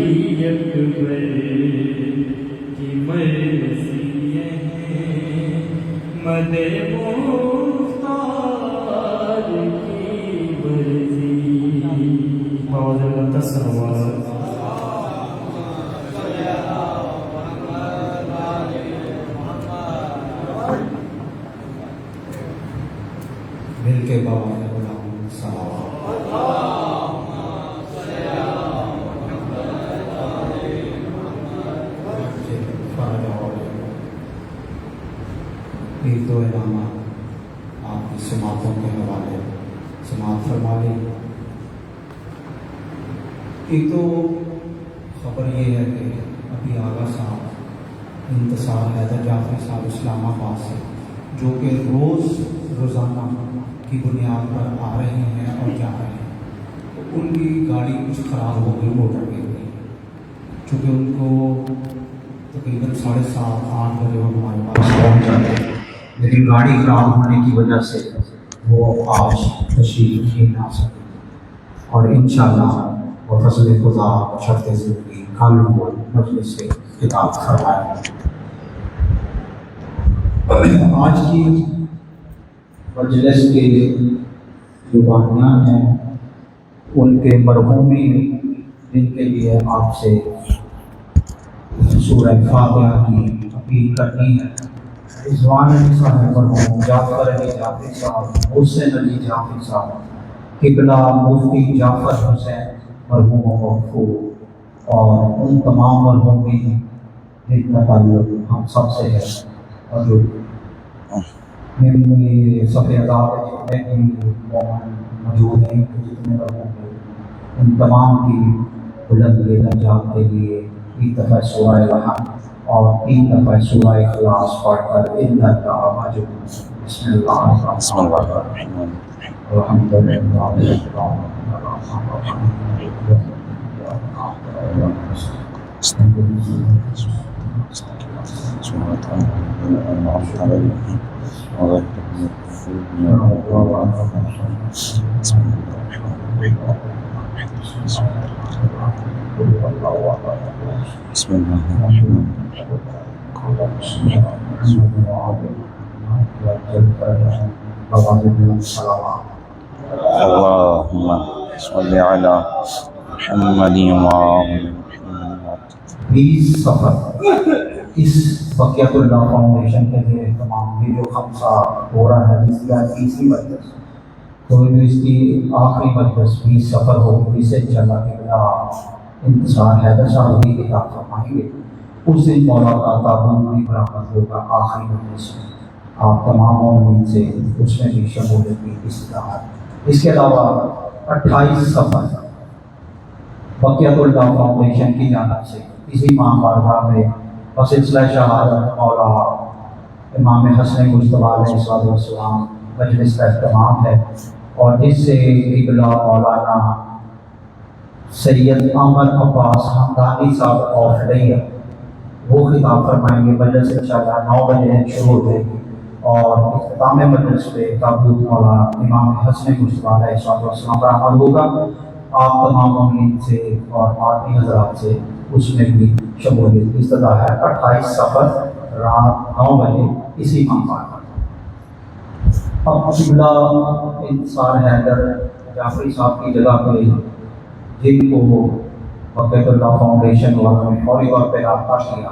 اکبر کی مرثیے ہیں، مد مختار کی مرضی مولانا تصور مل کے بابا غلام صلوات ایک دو علامات آپ کی سماعتوں کے حوالے سماعت فرما لیں۔ ایک تو خبر یہ ہے کہ ابھی آغا صاحب انتصار حیدر جعفری صاحب اسلام آباد سے جو کہ روزانہ کی بنیاد پر آ رہے ہیں اور جا رہے ہیں، تو ان کی گاڑی کچھ خراب ہو گئی موٹر کے لیے، چونکہ ان کو تقریباً 7:30 8 بجے وہ ہمارے پاس پہنچ جاتے ہیں، لیکن گاڑی خراب ہونے کی وجہ سے وہ آج تشریف نہیں لا سکے، اور انشاءاللہ وہ فضل خدا شرط زندگی کل وہ مجلس سے خطاب فرمائیں۔ آج کی مجلس کے جو بانیان ہیں ان کے مرحومین جن کے لیے آپ سے سورہ فاتحہ کی اپیل کرنی ہے، رضوان علی صاحب مرحوم، جعفر علی جعفری صاحب، حسین علی جعفری صاحب، قبلہ مفتی جعفر حسین مرحوم و مغفور، اور ان تمام مرحومین جن کا تعلق ہم سب سے ہے، اور جو صفحہ عدالت میں بھی موجود ہیں، جتنے لوگوں کے ان تمام کی بلند درجات کے لیے 3 دفعہ سورہ الحمد اور 3 دفعہ سورہ اخلاص پڑھ کر ان کا آواز بسم اللہ الرحمن الرحیم الحمد للہ بسم اللہ الرحمن اللہم صلی علی محمد اس سفر اس بقیت اللہ فاؤنڈیشن کے لیے تمام یہ جو خمسہ ہو رہا ہے جس کا 30ویں مجلس، تو اس کی آخری مجلس 20 سفر ہوگی، جس سے انشاءاللہ کہ انتصار حیدر صاحب کی کتاب فرمائیں گے، اس دن مولا کا تابوت بھی برآمد ہوگا آخری مجلس میں، آپ تمام امید سے اس میں بھی شمولیت کی استطاعت۔ اس کے علاوہ 28 سفر بقیت اللہ فاؤنڈیشن کی جانب سے اسی ماہ بارگاہ میں سلسلہ شہادت مولا امام حسن مجتبیٰ علیہ السلام مجلس کا اہتمام ہے، اور جس سے قبلہ مولانا سید احمد عباس حمدانی صاحب آف لیئر وہ خطاب فرمائیں گے۔ مجلس انشاءاللہ 9 بجے شروع ہو جائے گی، اور اختتام مجلس پہ تابوت مولا امام حسن مجتبیٰ علیہ السلام برآمد ہوگا۔ آپ تمام امید سے اور آدمی حضرات سے اس میں بھی شمولیت کی استدعا ہے۔ 28 سفر رات 9 بجے اسی ماہ پر۔ اب قبلہ انتصار حیدر جعفری صاحب کی جگہ پہ جن کو بقیت اللہ فاؤنڈیشن والوں نے فوری طور پہ رابطہ کیا،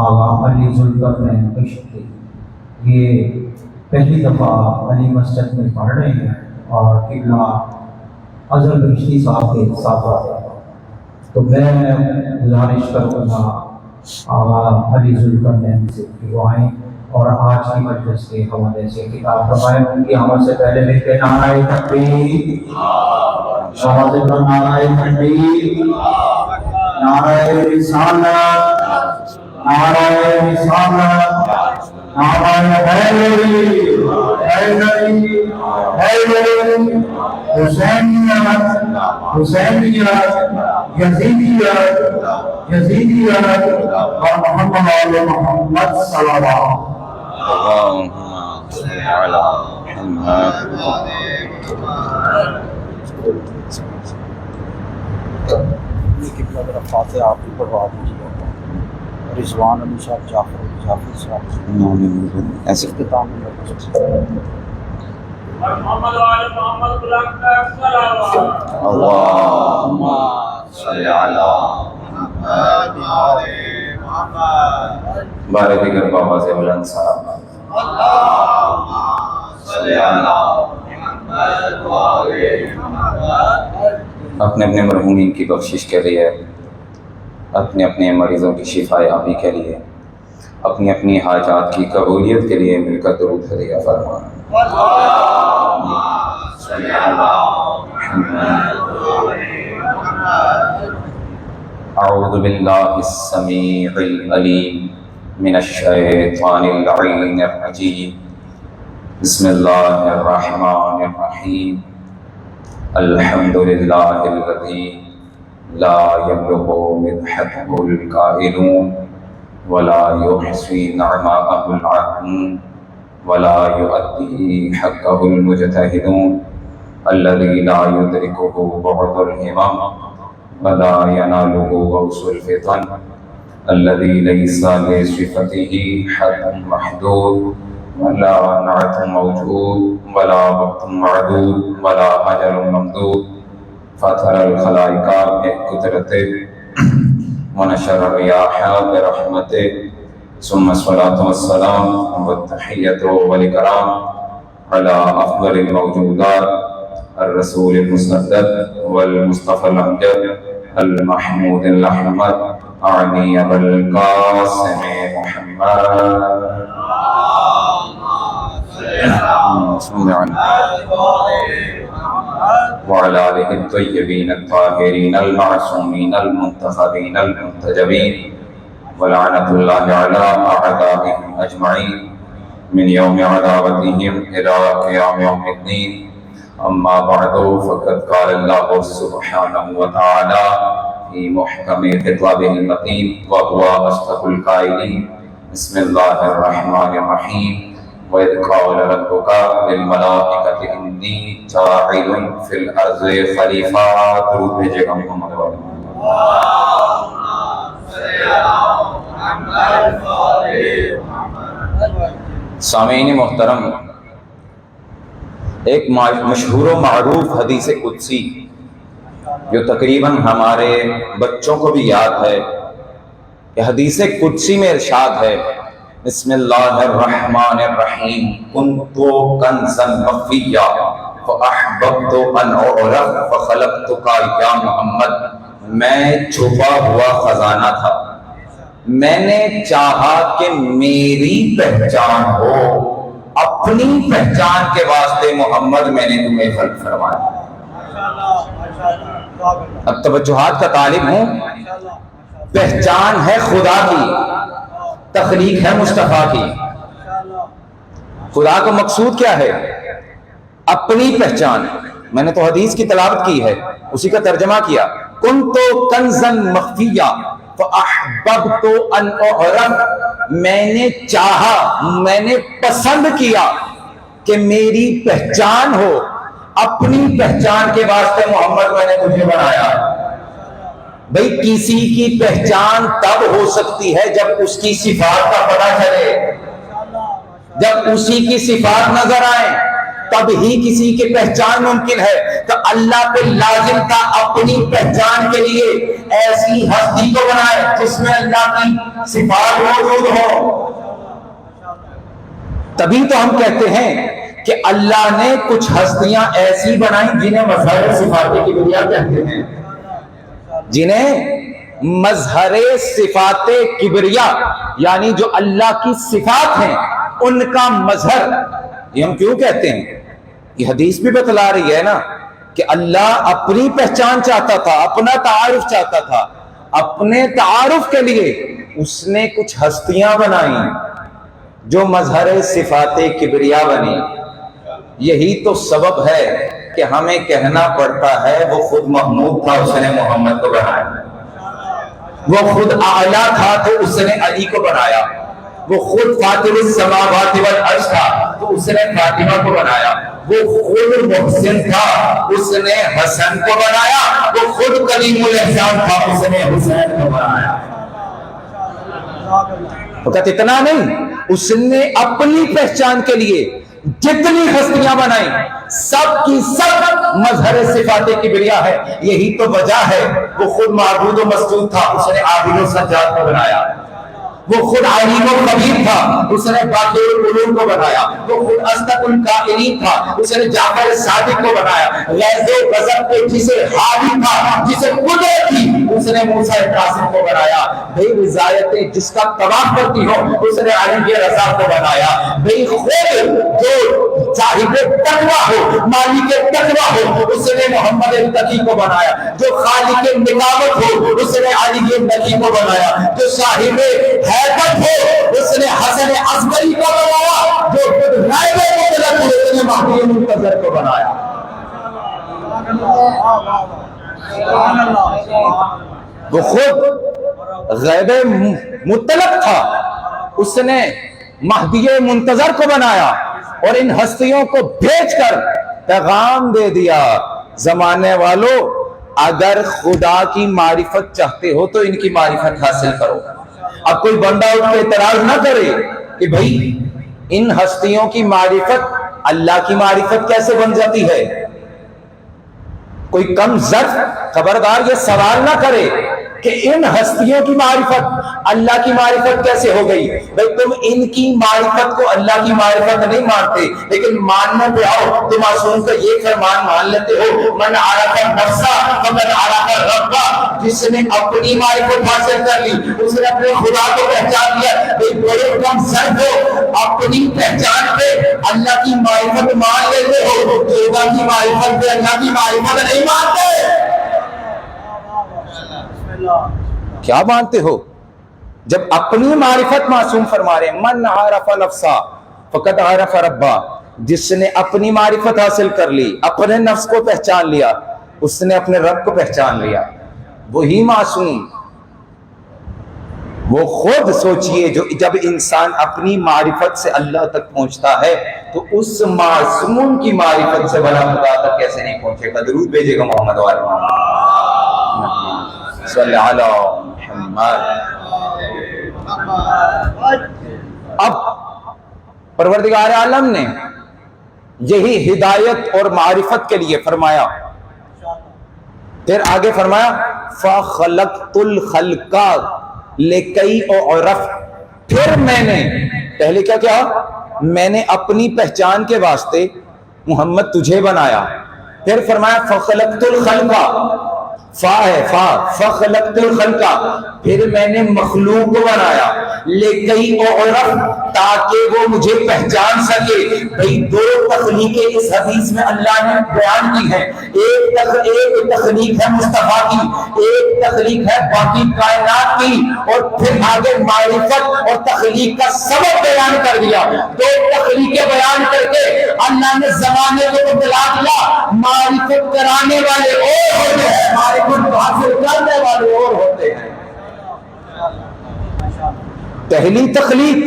آغا علی ذوالفقار نے بشت کی، یہ پہلی دفعہ علی مسجد میں پڑھ رہے ہیں اور قبلہ اظہر بہشتی صاحب کے ساتھ آتے ہیں، تو میں گزارش کروں گا آغا علی ذوالفقار نے سے کہ وہ آئیں اور آج کی مجلس کے حوالے سے کتاب فرمائیں۔ ان کی عمل سے پہلے مل کے نعرہ تکبیر، نعرہ تکبیر، نعرہ رسالت، نعرہ رسالت، نعرہ حیدری، حیدری، حیدری، حسینیت، حسینیت، یزیدیت، یزیدیت، اور محمد آل محمد صلوات۔ اللہم صلی علی محمد کی ذرا فاتحہ آپ بھی پڑھوا دیجیے. رضوان علی صاحب، جعفر صاحب ایسے اختتام میں محمد وعلى محمد بلغت الصلوات اللهم صل على محمد وعلى محمد. بارے دیگر بابا سے بلند صاحب اللهم صل على محمد وعلى محمد. اپنے اپنے مرحومین کی بخشش کے لیے، اپنے اپنے مریضوں کی شفا یابی کے لیے، اپنی اپنی حاجات کی قبولیت کے لیے مل کر درود ہدیہ فرمائیں. اعوذ باللہ السمیع العلیم من الشیطان اللعین الرجیم. بسم اللہ الرحمن الرحیم. الحمد للہ الذی لا يبلغ مدحته القائلون ولا يحصي نعماءه العالمون ولا يؤدي حقه المجتهدون الذي لا يدركه بعد الهمم ولا يناله غوص الفطن الذي ليس لصفته حد محدود ولا نعت موجود ولا وقت معدود ولا أجل ممدود. فاتر الخلائق بقدرته ونشر الرياح برحمته ثم الصلاة والسلام والتحية والإكرام على أفضل الموجودات الرسول المصدق والمصطفى الأمجد المحمود الأحمد أعني أبا القاسم محمد وعلى آله الطيبين الطاهرين المعصومين المنتخبين المنتجبين ولعنة الله على أعدائهم أجمعين من يوم عداوتهم إلى قيام يوم الدين. أما بعد فقد قال الله سبحانه وتعالى في محكم خطابه المتين وهو أصدق القائلين. بسم الله الرحمن الرحيم. وإذ قال ربك للملائكة إني جاعل في الأرض خليفة. درود بھیجے گا محمد والے. سامعین محترم، ایک مشہور و معروف حدیث قدسی جو تقریباً ہمارے بچوں کو بھی یاد ہے، کہ حدیث قدسی میں ارشاد ہے بسم اللہ الرحمن الرحیم کنت کنزا مخفیا فاحببت ان اعرف فخلقتک یا محمد. میں چھپا ہوا خزانہ تھا، میں نے چاہا کہ میری پہچان ہو، اپنی پہچان کے واسطے محمد میں نے تمہیں خلق فرمایا. اب توجہات کا طالب ہوں. پہچان ہے خدا کی، تخلیق ہے مصطفیٰ کی. خدا کا مقصود کیا ہے؟ اپنی پہچان. میں نے تو حدیث کی تلاوت کی ہے، اسی کا ترجمہ کیا. کنت کنزا مخفیا فاحببت ان اعرف. میں نے چاہا، میں نے پسند کیا کہ میری پہچان ہو. اپنی پہچان کے واسطے محمد میں نے تجھے بنایا. بھئی کسی کی پہچان تب ہو سکتی ہے جب اس کی صفات کا پتہ چلے، جب اسی کی صفات نظر آئیں تب ہی کسی کی پہچان ممکن ہے. تو اللہ پہ لازم تھا اپنی پہچان کے لیے ایسی ہستی کو بنائے جس میں اللہ کی صفات موجود ہو. تبھی تو ہم کہتے ہیں کہ اللہ نے کچھ ہستیاں ایسی بنائیں جنہیں مظہر صفات کبریا کہتے ہیں، جنہیں مظہر صفات کبریا یعنی جو اللہ کی صفات ہیں ان کا مظہر. یہ ہم کیوں کہتے ہیں؟ یہ حدیث بھی بتلا رہی ہے نا کہ اللہ اپنی پہچان چاہتا تھا، اپنا تعارف چاہتا تھا. اپنے تعارف کے لیے اس نے کچھ ہستیاں بنائیں جو مظہر صفات کبریا بنی. یہی تو سبب ہے کہ ہمیں کہنا پڑتا ہے وہ خود محمود تھا، اس نے محمد کو بنایا. وہ خود اعلیٰ تھا تو اس نے علی کو بنایا. وہ خود فاطر السماوات والارض تھا تو اس نے فاطمہ کو بنایا، وہ خود محسن تھا اس نے حسن کو بنایا، وہ خود کریم الاحسان تھا اس نے حسین کو بنایا۔ فقط اتنا نہیں، اس نے اپنی پہچان کے لیے جتنی ہستیاں بنائی سب کی سب مظہر صفات کبریا ہے۔ یہی تو وجہ ہے وہ خود معبود و مسجود تھا اس نے عابد و سجاد کو بنایا، وہ خود علیم و خبیر تھا اس نے باقی العلوم کو بنایا، وہ خود اصدق القائلین تھا اس نے جعفر صادق کو بنایا، غیظ و غضب پہ جسے حاوی تھا جسے قدرت تھی اس نے موسیٰ قاسم کو بنایا، بھئی رضایت جس کا طواف کرتی ہو اس نے علی رضا کو بنایا، بھئی خود جو صاحب تقویٰ ہو مالک تقویٰ ہو اس نے محمد التقی کو بنایا، جو خالق نکابت ہو اس نے علی النقی کو بنایا، جو صاحب حیبت ہو اس نے حسن عسکری کو بنایا، جو خود نائب مطلق ہو اس نے مہدی منتظر کو بنایا۔ وہ خود غیب مطلق تھا اس نے مہدی منتظر کو بنایا اور ان ہستیوں کو بھیج کر پیغام دے دیا، زمانے والوں اگر خدا کی معرفت چاہتے ہو تو ان کی معرفت حاصل کرو۔ اب کوئی بندہ اٹھ کے اعتراض نہ کرے کہ بھئی ان ہستیوں کی معرفت اللہ کی معرفت کیسے بن جاتی ہے، کوئی کم ظرف خبردار یہ سوال نہ کرے کہ ان ہستیوں کی معرفت اللہ کی معرفت کیسے ہو گئی۔ بھئی تم ان کی معرفت کو اللہ کی معرفت نہیں مانتے لیکن ماننے پہ آؤ تو معصوم کا یہ فرمان مان لیتے ہو، من عرف نفسہ فقد عرف ربہ، جس نے اپنی معرفت حاصل کر لی اس نے اپنے خدا کو پہچان لیا۔ بھئی بڑے کم ظرف ہو اپنی پہچان پہ اللہ کی معرفت مان لیتے ہو، خدا کی معرفت پہ اللہ کی معرفت نہیں مانتے۔ کیا مانتے ہو جب اپنی معرفت معصوم فرما رہے ہیں، من عرف نفسا فقد عرف ربا، جس نے اپنی معرفت حاصل کر لی اپنے نفس کو پہچان لیا اس نے اپنے رب کو پہچان لیا، وہی معصوم۔ وہ خود سوچئے جو جب انسان اپنی معرفت سے اللہ تک پہنچتا ہے تو اس معصوم کی معرفت سے بلا خدا تک کیسے نہیں پہنچے گا۔ درود بھیجے گا محمد والے صلی اللہ علیہ محمد۔ اب پروردگار عالم نے یہی ہدایت اور معرفت کے لیے فرمایا، پھر آگے فرمایا فَخَلَقْتُ الْخَلْقَ لِكَيْ أُعْرَفَ، پھر میں نے پہلے کیا کیا، میں نے اپنی پہچان کے واسطے محمد تجھے بنایا، پھر فرمایا فَخَلَقْتُ الْخَلْقَ، فا ہے فا، فَخَلَقْتُ الْخَلْقَ، پھر میں نے مخلوق کو بنایا، لِكَيْ أُعْرَفَ، تاکہ وہ مجھے پہچان سکے۔ بھئی دو تخلیقیں اس حدیث میں اللہ نے بیان کی ہیں، ایک تخلیق ہے مصطفیٰ کی، ایک تخلیق ہے باقی کائنات کی، اور پھر آگے معرفت اور تخلیق کا سبب بیان کر دیا۔ دو تخلیقیں بیان کر کے اللہ نے زمانے کو بتلا دیا، معرفت کرانے والے اور ہوتے ہیں، معرفت حاصل کرنے والے اور ہوتے ہیں۔ پہلی تخلیق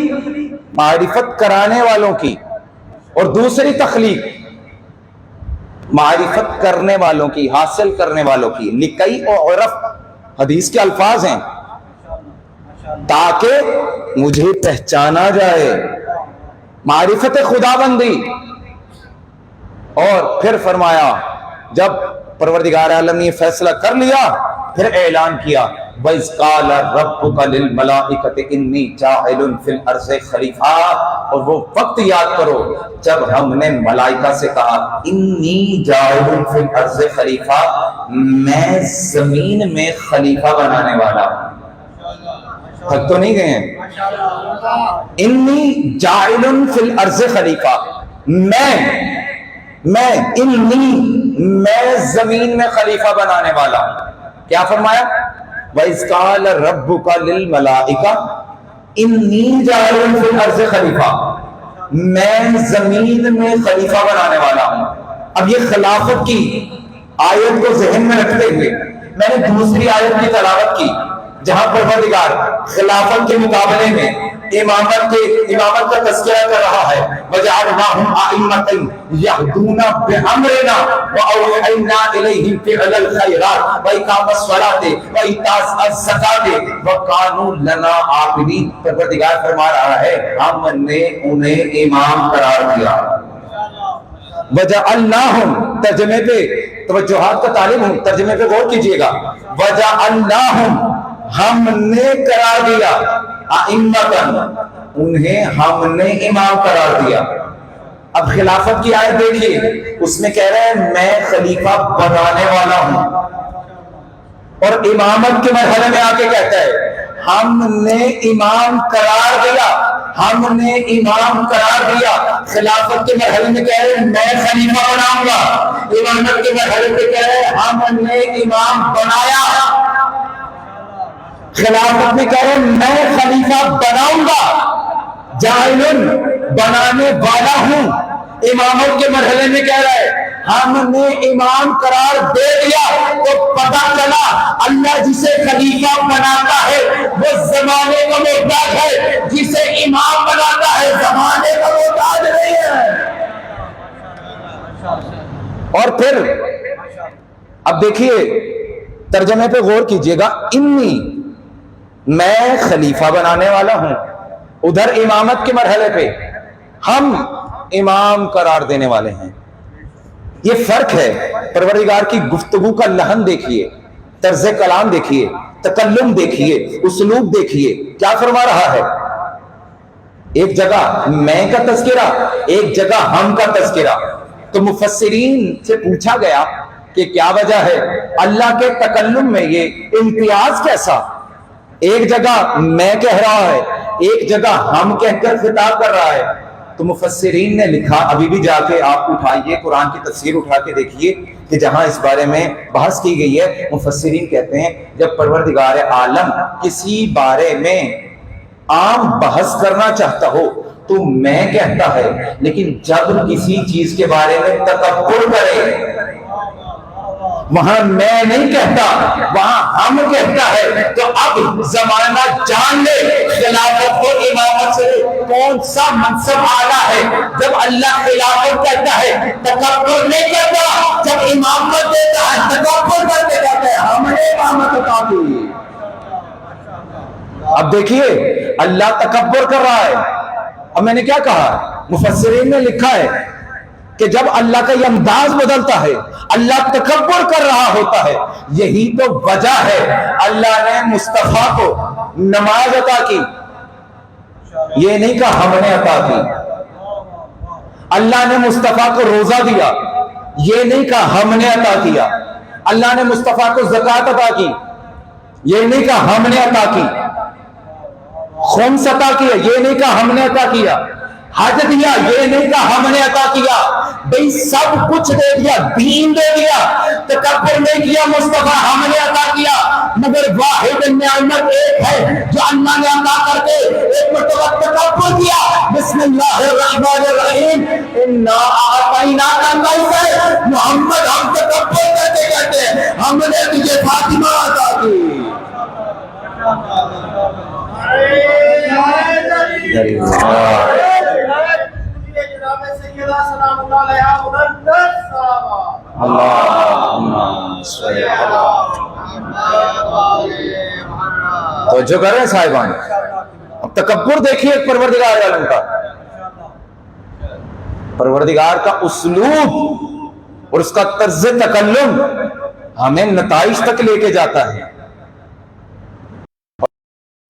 معرفت کرانے والوں کی اور دوسری تخلیق معرفت کرنے والوں کی، حاصل کرنے والوں کی۔ لِكَيْ أُعْرَفَ حدیث کے الفاظ ہیں، تاکہ مجھے پہچانا جائے، معرفت خدا بندی۔ اور پھر فرمایا جب پروردگار عالم نے یہ فیصلہ کر لیا پھر اعلان کیا وَإِذْ قَالَ رَبُّكَ لِلْمَلَائِكَةِ إِنِّي جَاعِلٌ فِي الْأَرْضِ خَلِيفَةً، اور وہ وقت یاد کرو جب ہم نے ملائکہ سے کہا إِنِّي جَاعِلٌ فِي الْأَرْضِ خَلِيفَةً، میں زمین میں خلیفہ بنانے والا ہوں۔ تھک تو نہیں گئے ہیں؟ إِنِّي جَاعِلٌ فِي الْأَرْضِ خَلِيفَةً، میں زمین میں خلیفہ بنانے والا ہوں۔ کیا فرمایا؟ وَإِذْ قَالَ رَبُّكَ لِلْمَلَائِكَةِ إِنِّي جَاعِلٌ فِي الْأَرْضِ خَلِيفَةً، میں زمین میں خلیفہ بنانے والا ہوں۔ اب یہ خلافت کی آیت کو ذہن میں رکھتے ہوئے میں نے دوسری آیت کی تلاوت کی، جہاں پروردگار خلافت کے مقابلے میں امامت کا تذکرہ کر رہا ہے وَجَعَلْنَاهُمْ أَئِمَّةً يَهْدُونَ بِأَمْرِنَا وَأَوْحَيْنَا إِلَيْهِمْ فِعْلَ الْخَيْرَاتِ وَإِقَامَ الصَّلَاةِ وَإِيتَاءَ الزَّكَاةِ وَكَانُوا لَنَا عَابِدِينَ۔ پروردگار فرما رہا ہے ہم نے انہیں امام قرار دیا۔ وَجَعَلْنَاهُمْ ترجمے پہ توجہات کا طالب ہوں، ترجمے پہ غور کیجئے گا۔ وَجَعَلْنَاهُمْ ہم نے قرار دیا، ائمتاً انہیں ہم نے امام قرار دیا۔ اب خلافت کی آیت دیکھیے، اس میں کہہ رہے ہیں میں خلیفہ بنانے والا ہوں، اور امامت کے مرحلے میں آ کے کہتا ہے ہم نے امام قرار دیا، ہم نے امام قرار دیا۔ خلافت کے مرحلے میں کہہ رہے ہیں میں خلیفہ بناؤں گا، امامت کے مرحلے میں کہہ رہے ہیں ہم نے امام بنایا۔ خلافت میں کہہ رہے ہیں میں خلیفہ بناؤں گا، جاعل بنانے والا ہوں۔ امامت کے مرحلے میں کہہ رہا ہے ہم نے امام قرار دے دیا، تو پتہ چلا اللہ جسے خلیفہ بناتا ہے وہ زمانے کا محتاج ہے، جسے امام بناتا ہے زمانے کا محتاج نہیں ہے۔ اور پھر اب دیکھیے ترجمے پہ غور کیجئے گا، انی میں خلیفہ بنانے والا ہوں، ادھر امامت کے مرحلے پہ ہم امام قرار دینے والے ہیں۔ یہ فرق ہے۔ پروردگار کی گفتگو کا لحن دیکھیے، طرز کلام دیکھیے، تکلم دیکھیے، اسلوب دیکھیے، کیا فرما رہا ہے؟ ایک جگہ میں کا تذکرہ، ایک جگہ ہم کا تذکرہ۔ تو مفسرین سے پوچھا گیا کہ کیا وجہ ہے اللہ کے تکلم میں یہ امتیاز کیسا؟ ایک جگہ میں کہہ رہا ہے، ایک جگہ ہم کہہ کر خطاب کر رہا ہے۔ تو مفسرین نے لکھا، ابھی بھی جا کے آپ اٹھائیے قرآن کی تفسیر اٹھا کے دیکھیے کہ جہاں اس بارے میں بحث کی گئی ہے، مفسرین کہتے ہیں جب پروردگار عالم کسی بارے میں عام بحث کرنا چاہتا ہو تو میں کہتا ہے، لیکن جب کسی چیز کے بارے میں تکبر کرے وہاں میں نہیں کہتا، وہاں ہم کہتا ہے۔ تو اب زمانہ جان لے خلافت اور امامت سے کون سا منصب اعلیٰ ہے۔ جب اللہ خلافت کہتا ہے تکبر نہیں کرتا، جب امامت دیتا ہے تکبر کرتے کہتا ہے ہم نے امامت عطا کی۔ اب دیکھیے اللہ تکبر کر رہا ہے۔ اب میں نے کیا کہا؟ مفسرین نے لکھا ہے کہ جب اللہ کا یہ انداز بدلتا ہے اللہ تکبر کر رہا ہوتا ہے، یہی تو وجہ ہے اللہ نے مصطفیٰ کو نماز عطا کی، یہ نہیں کہا ہم نے عطا کی۔ اللہ نے مصطفیٰ کو روزہ دیا، یہ نہیں کہا ہم نے عطا کیا۔ اللہ نے مصطفیٰ کو زکوٰۃ عطا کی، یہ نہیں کہا ہم نے عطا کی۔ خمس عطا کیا، یہ نہیں کہا ہم نے عطا کیا۔ حج دیا، یہ نہیں کہا ہم نے عطا کیا۔ بھئی سب کچھ دے دیا، دین دے دیا، تکبر نہیں کیا مصطفیٰ ہم نے عطا کیا۔ مگر واحد نعمت ایک ہے جو اللہ نے عطا کر کے ایک مرتبہ تکبر کیا۔ بسم اللہ الرحمن الرحیم، انا اعطیناک الکوثر۔ محمد ہم تکبر کرتے کہتے ہم نے تجھے فاطمہ عطا کی۔ تو جو کر رہے ہیں صاحبان، اب تکبر دیکھیے پروردگار عالم کا، پروردگار کا اسلوب اور اس کا طرز تکلم ہمیں نتائج تک لے کے جاتا ہے۔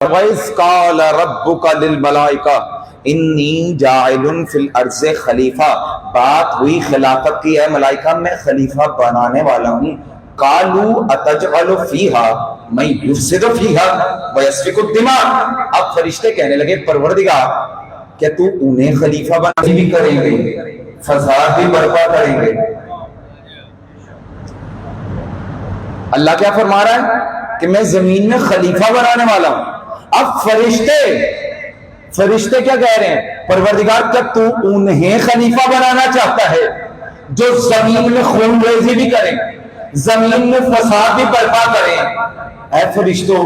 وَإِذْ قَالَ رَبُّكَ لِلْمَلَائِكَةِ إِنِّي جَاعِلٌ فِي الْأَرْضِ خلیفہ، بات ہوئی خلافت کی، اے ملائکہ میں خلیفہ بنانے والا ہوں۔ قَالُوا أَتَجْعَلُ فِيهَا مَن يُفْسِدُ فِيهَا وَيَسْفِكُ الدِّمَاءَ۔ اب فرشتے کہنے لگے پروردگار کیا تو انہیں خلیفہ بنانے بھی کریں گے، فساد بھی برپا کریں گے؟ اللہ کیا فرما رہا ہے کہ میں زمین میں خلیفہ بنانے والا ہوں۔ اب فرشتے کیا کہہ رہے ہیں؟ پروردگار کیا تو انہیں خلیفہ بنانا چاہتا ہے جو زمین میں خون ریزی بھی کریں، زمین میں فساد بھی برپا کریں؟ اے فرشتوں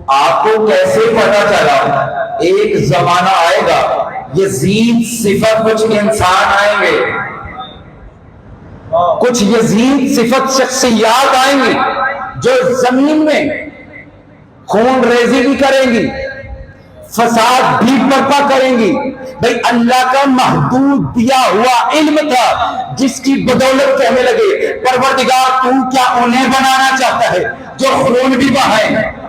آپ کو کیسے پتا چلا؟ ایک زمانہ آئے گا یزید صفت کچھ انسان آئیں گے، کچھ یزید صفت شخصیات آئیں گی جو زمین میں خون ریزی بھی کریں گی، فساد بھی برپا کریں گی۔ بھئی اللہ کا محدود دیا ہوا علم تھا جس کی بدولت کہنے لگے پروردگار تو کیا انہیں بنانا چاہتا ہے جو خون بھی بہائیں،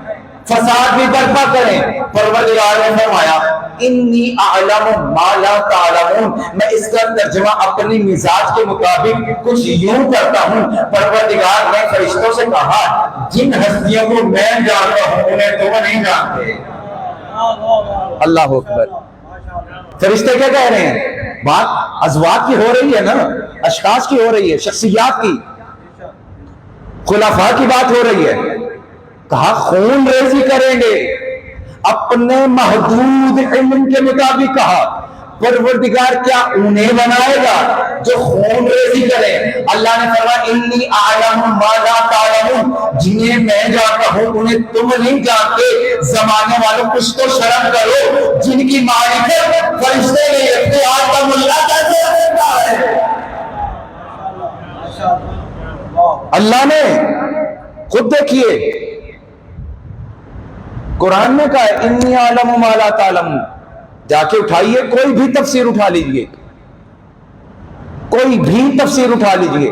فساد بھی برپا کریں؟ پروردگار نے فرمایا انی اعلم ما لا تعلمون، میں اس کا ترجمہ اپنی مزاج کے مطابق کچھ یوں کرتا ہوں۔ پروردگار نے فرشتوں سے کہا جن ہستیوں کو میں جانتا ہوں انہیں تم نہیں جانتے۔ اللہ اکبر۔ فرشتے کیا کہہ رہے ہیں؟ بات ازواج کی ہو رہی ہے نا، اشخاص کی ہو رہی ہے، شخصیات کی، خلفاء کی بات ہو رہی ہے۔ کہا خون ریزی کریں گے، اپنے محدود علم کے مطابق کہا پروردگار کیا انہیں بنائے گا جو خون ریزی کرے؟ اللہ نے فرمایا انی اعلم ما لا تعلمون، جنہیں میں جانتا ہوں انہیں تم نہیں جانتے۔ زمانے والوں کچھ تو شرم کرو، جن کی معرفت فرشتے نہیں رکھتے، آج کا ملا کیسے رکھتا ہے؟ اللہ نے خود دیکھیے قرآن میں کہا ہے انی اعلم ما لا تعلمون۔ جا کے اٹھائیے کوئی بھی تفسیر اٹھا لیجئے، کوئی بھی تفسیر اٹھا لیجئے،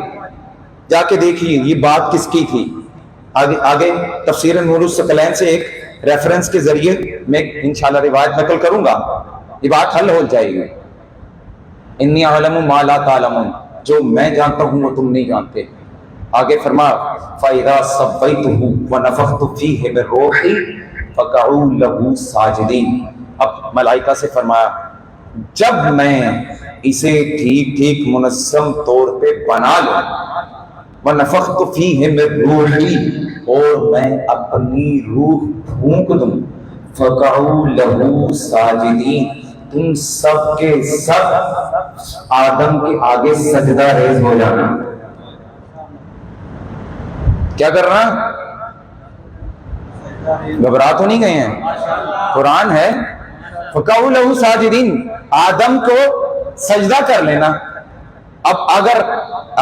جا کے دیکھیے یہ بات کس کی تھی۔ آگے تفسیر نور الثقلین سے ایک ریفرنس کے ذریعے میں انشاءاللہ روایت نقل کروں گا، یہ بات حل ہو جائے گی۔ انی اعلم ما لا تعلمون، جو میں جانتا ہوں وہ تم نہیں جانتے۔ آگے فرمایا فَإِذَا صَبَّيْتُهُ وَنَفَخْتُ فِيهِ مِن رُوحِي فَقَعُوا لَهُ سَاجِدِينَ۔ اب ملائکہ سے فرمایا جب میں اسے ٹھیک ٹھیک منظم طور پہ بنا لوں، وَنَفَخْتُ فِيهِ مِن رُوحِي، اور میں اپنی روح پھونک دوں، فَقَعُوا لَهُ سَاجِدِينَ، تم سب کے سب آدم کے آگے سجدہ ریز ہو جانا۔ کیا کرنا؟ گھبرا تو نہیں گئے ہیں؟ قرآن ہے فَقَعُوا لَهُ سَاجِدِينَ، آدم کو سجدہ کر لینا۔ اب اگر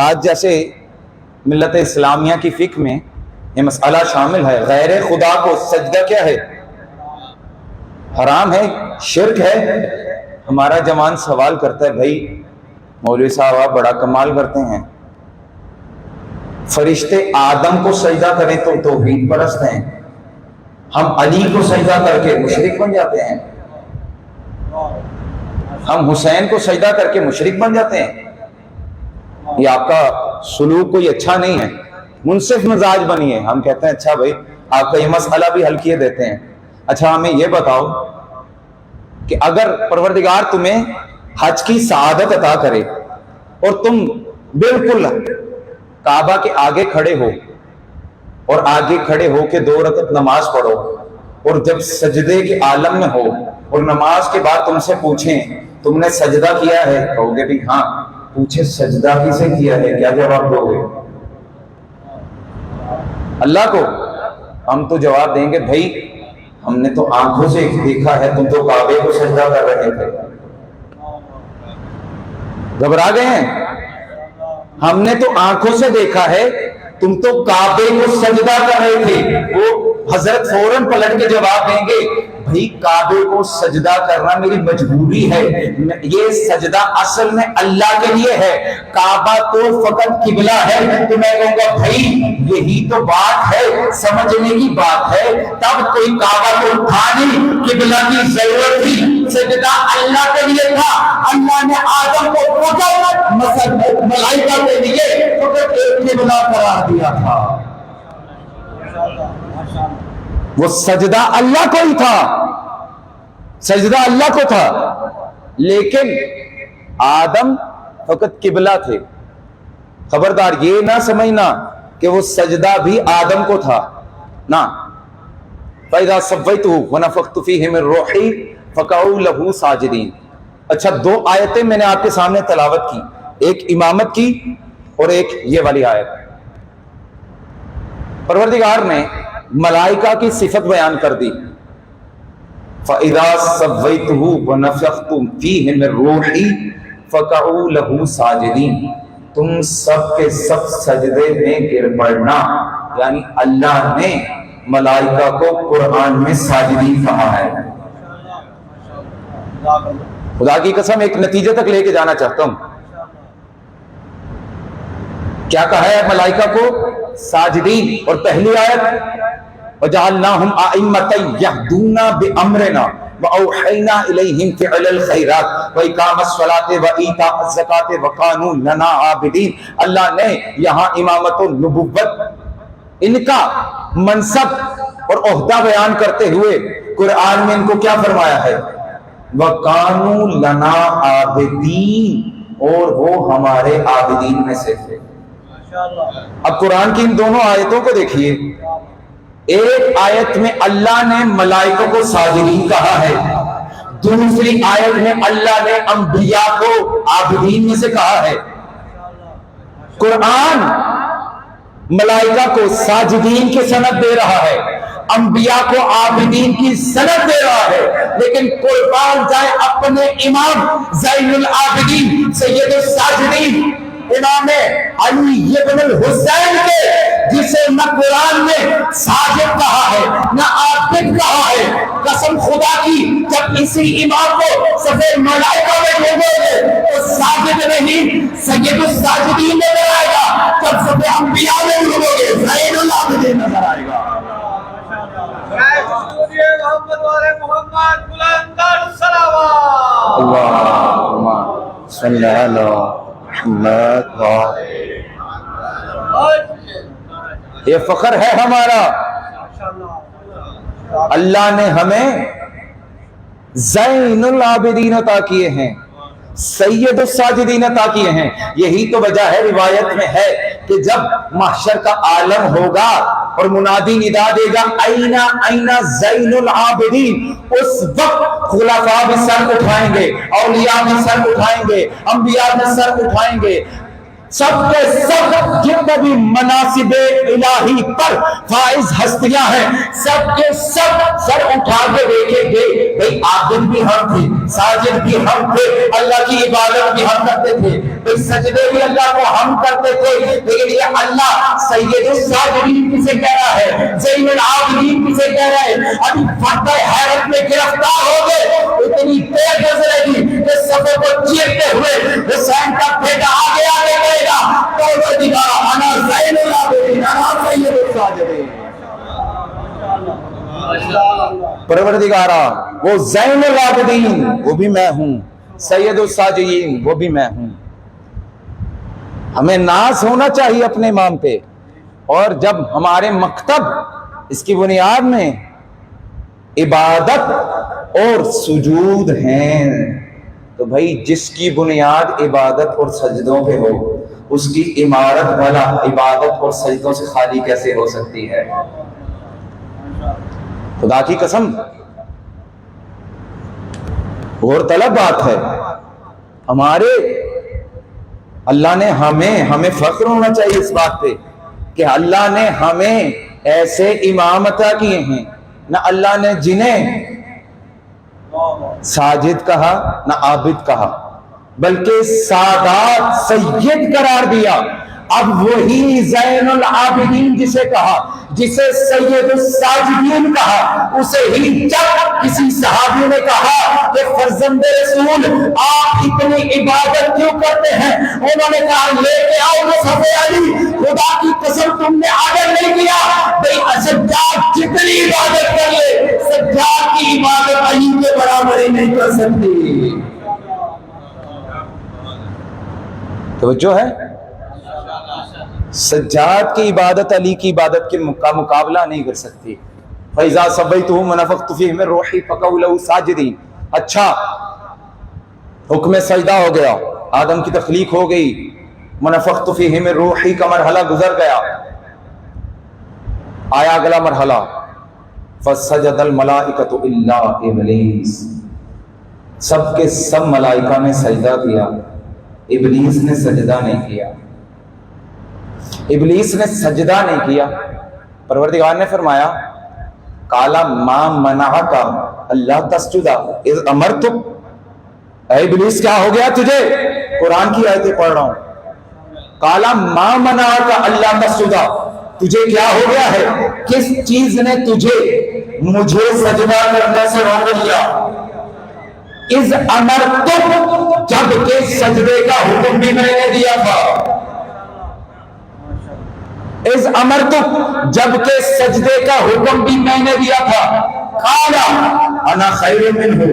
آج جیسے ملت اسلامیہ کی فقہ میں یہ مسئلہ شامل ہے، غیر خدا کو سجدہ کیا ہے؟ حرام ہے، شرک ہے۔ ہمارا جوان سوال کرتا ہے بھائی مولوی صاحب آپ بڑا کمال کرتے ہیں، فرشتے آدم کو سجدہ کریں تو توحید پرست ہیں، ہم علی کو سجدہ کر کے مشرک بن جاتے ہیں، ہم حسین کو سجدہ کر کے مشرک بن جاتے ہیں۔ یہ آپ کا سلوک کوئی اچھا نہیں ہے، منصف مزاج بنیے۔ ہم کہتے ہیں اچھا بھائی آپ کا یہ مسئلہ بھی حل کیے دیتے ہیں۔ اچھا ہمیں یہ بتاؤ کہ اگر پروردگار تمہیں حج کی سعادت عطا کرے اور تم بالکل کعبہ کے آگے کھڑے ہو اور آگے کھڑے ہو کے 2 رکعت نماز پڑھو، اور جب سجدے کے عالم میں ہو اور نماز کے بعد تم سے پوچھیں تم نے سجدہ کیا ہے، کہو گے بھی ہاں، پوچھے سجدہ کسے کیا ہے، کیا جواب دو گے؟ اللہ کو؟ ہم تو جواب دیں گے بھائی ہم نے تو آنکھوں سے دیکھا ہے، تم تو کعبے کو سجدہ کر رہے تھے۔ گھبرا گئے ہیں؟ ہم نے تو آنکھوں سے دیکھا ہے، تم تو کعبے کو سجدہ کر رہے تھے۔ وہ حضرت فوراً پلٹ کے جواب دیں گے بھائی کعبے کو سجدہ کرنا میری مجبوری ہے، یہ سجدہ اصل میں اللہ کے لیے ہے، کعبہ تو فقط قبلہ ہے۔ تو میں کہوں گا بھائی یہی تو بات ہے، سمجھنے کی بات ہے، تب کوئی کعبہ کو اٹھانے قبلہ کی ضرورت تھی، سجدہ اللہ کے لیے تھا۔ اللہ نے آدم کو ملائکہ کے لیے فقط ایک قبلہ قرار دیا تھا، وہ سجدہ اللہ کو ہی تھا، سجدہ اللہ کو تھا، لیکن آدم فقط قبلہ تھے۔ خبردار یہ نہ سمجھنا کہ وہ سجدہ بھی آدم کو تھا، نہ۔ فَإِذَا صَوَّيْتُهُ وَنَفَخْتُ فِيهِ مِن رُوحِي فَقَعُوا لَهُ سَاجِدِينَ۔ اچھا 2 آیتیں میں نے آپ کے سامنے تلاوت کی، ایک امامت کی اور ایک یہ والی آیت۔ پروردگار نے ملائکہ کی صفت بیان کر دی، فَإِذَا سَوَّيْتُهُ وَنَفَخْتُ فِيهِ مِن رُوحِي فَقَعُوا لَهُ سَاجِدِينَ، تم سب کے سب سجدے میں گر پڑنا، یعنی اللہ نے ملائکہ کو قرآن میں ساجدین کہا ہے۔ خدا کی قسم ایک نتیجے تک لے کے جانا چاہتا ہوں، کیا کہا ہے ملائکہ کو؟ ساجدین۔ اور پہلی آیت وَجَعَلْنَاهُمْ أَئِمَّةً يَهْدُونَ بِأَمْرِنَا وَأَوْحَيْنَا إِلَيْهِمْ فِعْلَ الْخَيْرَاتِ وَإِقَامَ الصَّلَاةِ وَإِيتَاءَ الزَّكَاةِ وَكَانُوا لَنَا عَابِدِينَ۔ اللہ نے یہاں امامت و نبوت ان کا منصب اور عہدہ بیان کرتے ہوئے قرآن میں ان کو کیا فرمایا ہے؟ وَكَانُوا لَنَا عَابِدِينَ، اور وہ ہمارے عابدین میں سے تھے۔ اب قرآن کی ان دونوں آیتوں کو دیکھیے، ایک آیت میں اللہ نے ملائکوں کو ساجدین کہا ہے، دوسری آیت میں اللہ نے انبیاء کو عابدین میں سے کہا ہے۔ قرآن ملائکہ کو ساجدین کی سند دے رہا ہے، انبیاء کو عابدین کی سند دے رہا ہے، لیکن قربان جائے اپنے امام زین العابدین سید الساجدین امام علی ابن الحسین کے، جسے نہ قرآن نے ساجد کہا ہے نہ عابد کہا ہے۔ قسم خدا کی، جب اسی امام کو صفِ ملائکہ میں بھیجو گے تو ساجد نہیں سید الساجدین نظر آئے گا، جب صفِ انبیاء میں بھیجو گے زین العابدین نظر آئے گا۔ محمد والے محمد بلند صلوات، اللہم صلی علی محمد۔ یہ فخر ہے ہمارا، اللہ نے ہمیں زین العابدین عطا کیے ہیں، سید الساجدین عطا کیے ہیں۔ یہی تو وجہ ہے، روایت میں ہے کہ جب محشر کا عالم ہوگا اور منادی ندا دے گا اینا اینا زین العابدین، اس وقت خلفاء بھی سر اٹھائیں گے، اولیاء بھی سر اٹھائیں گے، انبیاء بھی سر اٹھائیں گے، سب کے سب جتنے بھی مناصب الہی پر فائز ہستیاں ہیں سب کے سب سر اٹھا کے دیکھیں گے، بھئی عابد بھی ہم تھے، ساجد بھی ہم تھے، اللہ کی عبادت بھی ہم کرتے تھے، بھئی سجدے بھی اللہ کو ہم کرتے تھے، لیکن یہ اللہ سید الساجدین کسے کہہ رہا ہے، زین العابدین کسے کہہ رہا ہے؟ ابھی فتح حیرت میں گرفتار ہو گئے، اتنی تیز نظر گی کہ صفوں کو چیرتے ہوئے حسین کا بیٹا آگے آگے گئے گا، پروردگار انا زین العابدین انا سید الساجدین، پروردگارا وہ زین العابدین وہ بھی میں ہوں، سید الساجدین وہ بھی میں ہوں۔ ہمیں ناز ہونا چاہیے اپنے امام پہ، اور جب ہمارے مکتب اس کی بنیاد میں عبادت اور سجود ہیں تو بھائی جس کی بنیاد عبادت اور سجدوں پہ ہو اس کی عمارت بھلا عبادت اور سجدوں سے خالی کیسے ہو سکتی ہے؟ خدا کی قسم غور طلب بات ہے۔ ہمارے اللہ نے ہمیں فخر ہونا چاہیے اس بات پہ کہ اللہ نے ہمیں ایسے امام عطا کیے ہیں، نہ اللہ نے جنہیں ساجد کہا نہ عابد کہا بلکہ سادات سید قرار دیا۔ اب وہی زین العابدین جسے کہا، جسے سید الساجدین کہا، اسے ہی جب کسی صحابی نے کہا کہ فرزند رسول آپ اتنی عبادت کیوں کرتے ہیں، انہوں نے کہا لے کے آؤ مصحف علی، خدا کی قسم تم نے آڈر نہیں کیا، بھئی سجاد جتنی عبادت کر لے سجاد کی عبادت علی کے برابر ہی نہیں کر سکتی۔ توجہ ہے، سجاد کی عبادت علی کی عبادت کا مقابلہ نہیں کر سکتی۔ فَإِذَا سَوَّيْتُهُ وَنَفَخْتُ فِيهِ مِن رُوحِي فَقَعُوا لَهُ سَاجِدِينَ۔ اچھا حکم سجدہ ہو گیا، آدم کی تخلیق ہو گئی، وَنَفَخْتُ فِيهِ مِن رُوحِي کا مرحلہ گزر گیا، آیا اگلا مرحلہ فَسَجَدَ الْمَلَائِكَةُ إِلَّا إِبْلِيسَ، سب کے سب ملائکہ نے سجدہ کیا، ابلیس نے سجدہ نہیں کیا۔ ابلیس نے سجدہ نہیں کیا، پروردگار نے فرمایا کالا ما منعک اللہ تسجدا اذ امرتک، اے ابلیس کیا ہو گیا تجھے؟ قرآن کی آیتیں پڑھ رہا ہوں. کالا ما منعک اللہ تسجدا، تجھے کیا ہو گیا ہے؟ کس چیز نے تجھے مجھے سجدہ کرنے سے روک دیا؟ اذ امرتک، جب کہ سجدے کا حکم بھی میں نے دیا تھا. اذ امرتک، جب کہ سجدے کا حکم بھی میں نے دیا تھا. قالا انا خیر منہ،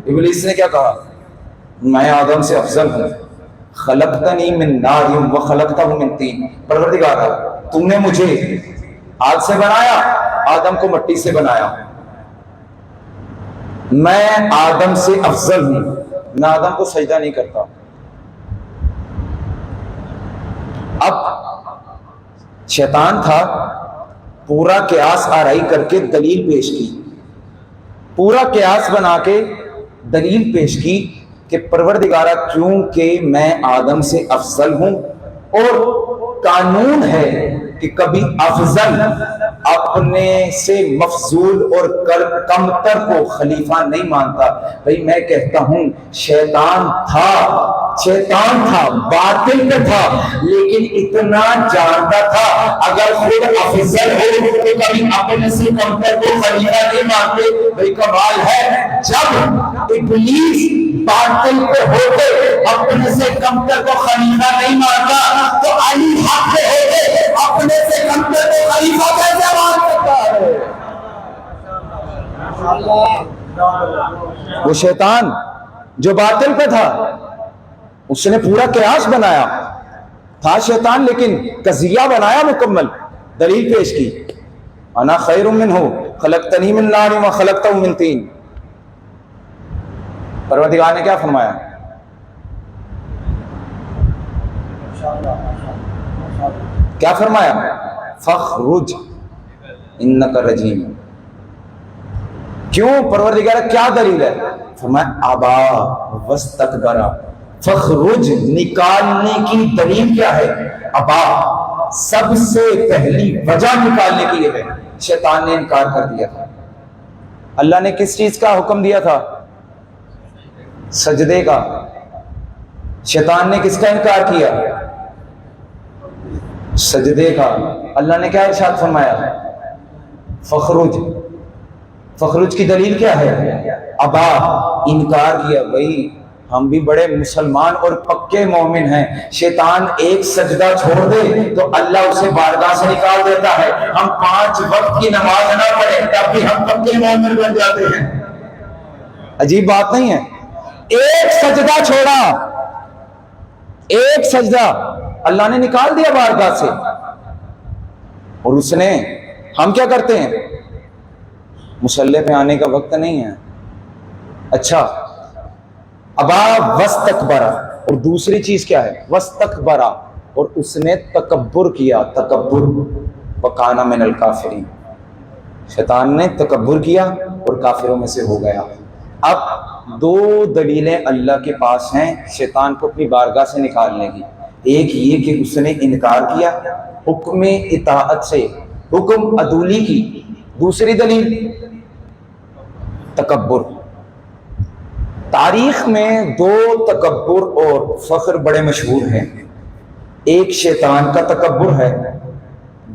ابلیس نے کیا کہا؟ میں آدم سے افضل ہوں. خلقتنی من نار وخلقتہ من طین، پروردگار تم نے مجھے آگ سے بنایا، آدم کو مٹی سے بنایا. میں آدم سے افضل ہوں، میں آدم کو سجدہ نہیں کرتا. اب شیطان تھا، پورا قیاس آرائی کر کے دلیل پیش کی، پورا قیاس بنا کے دلیل پیش کی کہ پروردگارہ کیونکہ میں آدم سے افضل ہوں، اور قانون ہے کہ کبھی افضل اپنے سے مفضول اور کمتر کو خلیفہ نہیں مانتا. بھئی میں کہتا ہوں شیطان تھا باطل پہ تھا، لیکن اتنا جانتا تھا اگر خود افضل ہو تو کبھی اپنے سے کمتر کو خلیفہ نہیں مانتے. بھئی کمال ہے، جب ابلیس باطل پہ ہوتے اپنے سے کمتر کو خلیفہ نہیں مانتا تو علی حق پہ ہوتے اپنے سے کمتر کو خلیفہ کیسے مان سکتا ہے؟ وہ شیطان جو باطل پہ تھا اس نے پورا قیاس بنایا تھا شیطان، لیکن قضیہ بنایا مکمل، دلیل پیش کی. انا خیر منہ خلقتنی من نار وخلقتہ من طین. پروردگار نے کیا فرمایا؟ کیا فرمایا؟ فخرج انک رجیم. کیوں پروردگار کیا دلیل ہے؟ فرمایا ابا واستکبر. فخرج نکالنے کی دلیل کیا ہے؟ ابا، سب سے پہلی وجہ نکالنے کی یہ ہے شیطان نے انکار کر دیا تھا. اللہ نے کس چیز کا حکم دیا تھا؟ سجدے کا. شیطان نے کس کا انکار کیا؟ سجدے کا. اللہ نے کیا ارشاد فرمایا؟ فخرج. فخرج کی دلیل کیا ہے؟ ابا، انکار کیا. بھائی ہم بھی بڑے مسلمان اور پکے مومن ہیں، شیطان ایک سجدہ چھوڑ دے تو اللہ اسے بارگاہ سے نکال دیتا ہے. ہم 5 وقت کی نماز نہ پڑھیں تب بھی ہم پکے مومن بن جاتے ہیں. عجیب بات نہیں ہے؟ ایک سجدہ چھوڑا، ایک سجدہ اللہ نے نکال دیا بارگاہ سے. اور اس نے، ہم کیا کرتے ہیں؟ مصلی پہ آنے کا وقت نہیں ہے. اچھا، ابا واستکبر، اور دوسری چیز کیا ہے؟ واستکبر، اور اس نے تکبر کیا. تکبر، وکانا من الکافرین. شیطان نے تکبر کیا اور کافروں میں سے ہو گیا. اب 2 دلیلیں اللہ کے پاس ہیں شیطان کو اپنی بارگاہ سے نکالنے کی. ایک یہ کہ اس نے انکار کیا حکم اطاعت سے، حکم عدولی کی. دوسری دلیل تکبر. تاریخ میں 2 تکبر اور فخر بڑے مشہور ہیں. ایک شیطان کا تکبر ہے،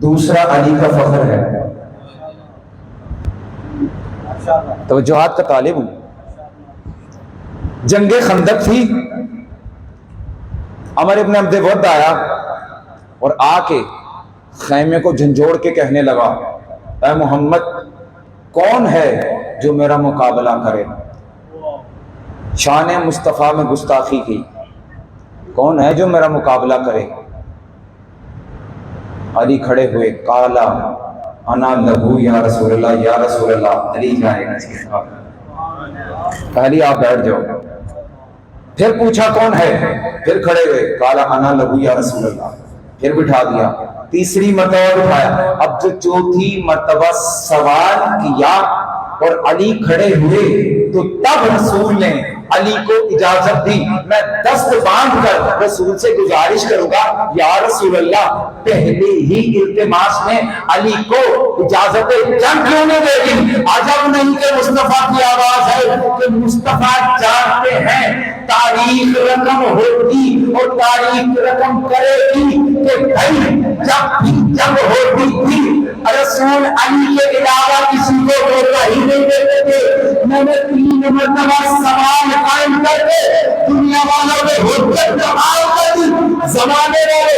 دوسرا علی کا فخر ہے. توجہات کا طالب ہوں. جنگ خندق تھی، عمر ابن عبد ود آیا اور آ کے خیمے کو جھنجھوڑ کے کہنے لگا اے محمد، کون ہے جو میرا مقابلہ کرے؟ شان مصطفیٰ میں گستاخی کی. کون ہے جو میرا مقابلہ کرے؟ علی کھڑے ہوئے. قالا انا لہو یا رسول اللہ. یا رسول اللہ، علی جائے گا. علی آپ بیٹھ جاؤ. پھر پوچھا کون ہے؟ پھر کھڑے ہوئے. قالا انا لہو یا رسول اللہ. پھر بٹھا دیا. تیسری مرتبہ بٹھایا. اب جو چوتھی مرتبہ سوال کیا اور علی کھڑے ہوئے تو تب رسول نے علی کو اجازت دی. میں دست باندھ کر رسول سے گزارش کروں گا یا رسول اللہ پہلے ہی التماس میں علی کو اجازت جنگ کیوں نہیں دے گی؟ عجب نہیں کہ مصطفیٰ کی آواز ہے کہ مصطفیٰ جانتے ہیں تاریخ رقم ہوتی اور تاریخ رقم کرے گی کہ بھائی جب بھی جنگ ہوتی تھی رسول علی کے علاوہ کسی کو روکا ہی نہیں دیتے تھے. میں نے 3 مرتبہ سوال قائم کر کے دنیا والوں نے حجت جمال کر دی. زمانے والے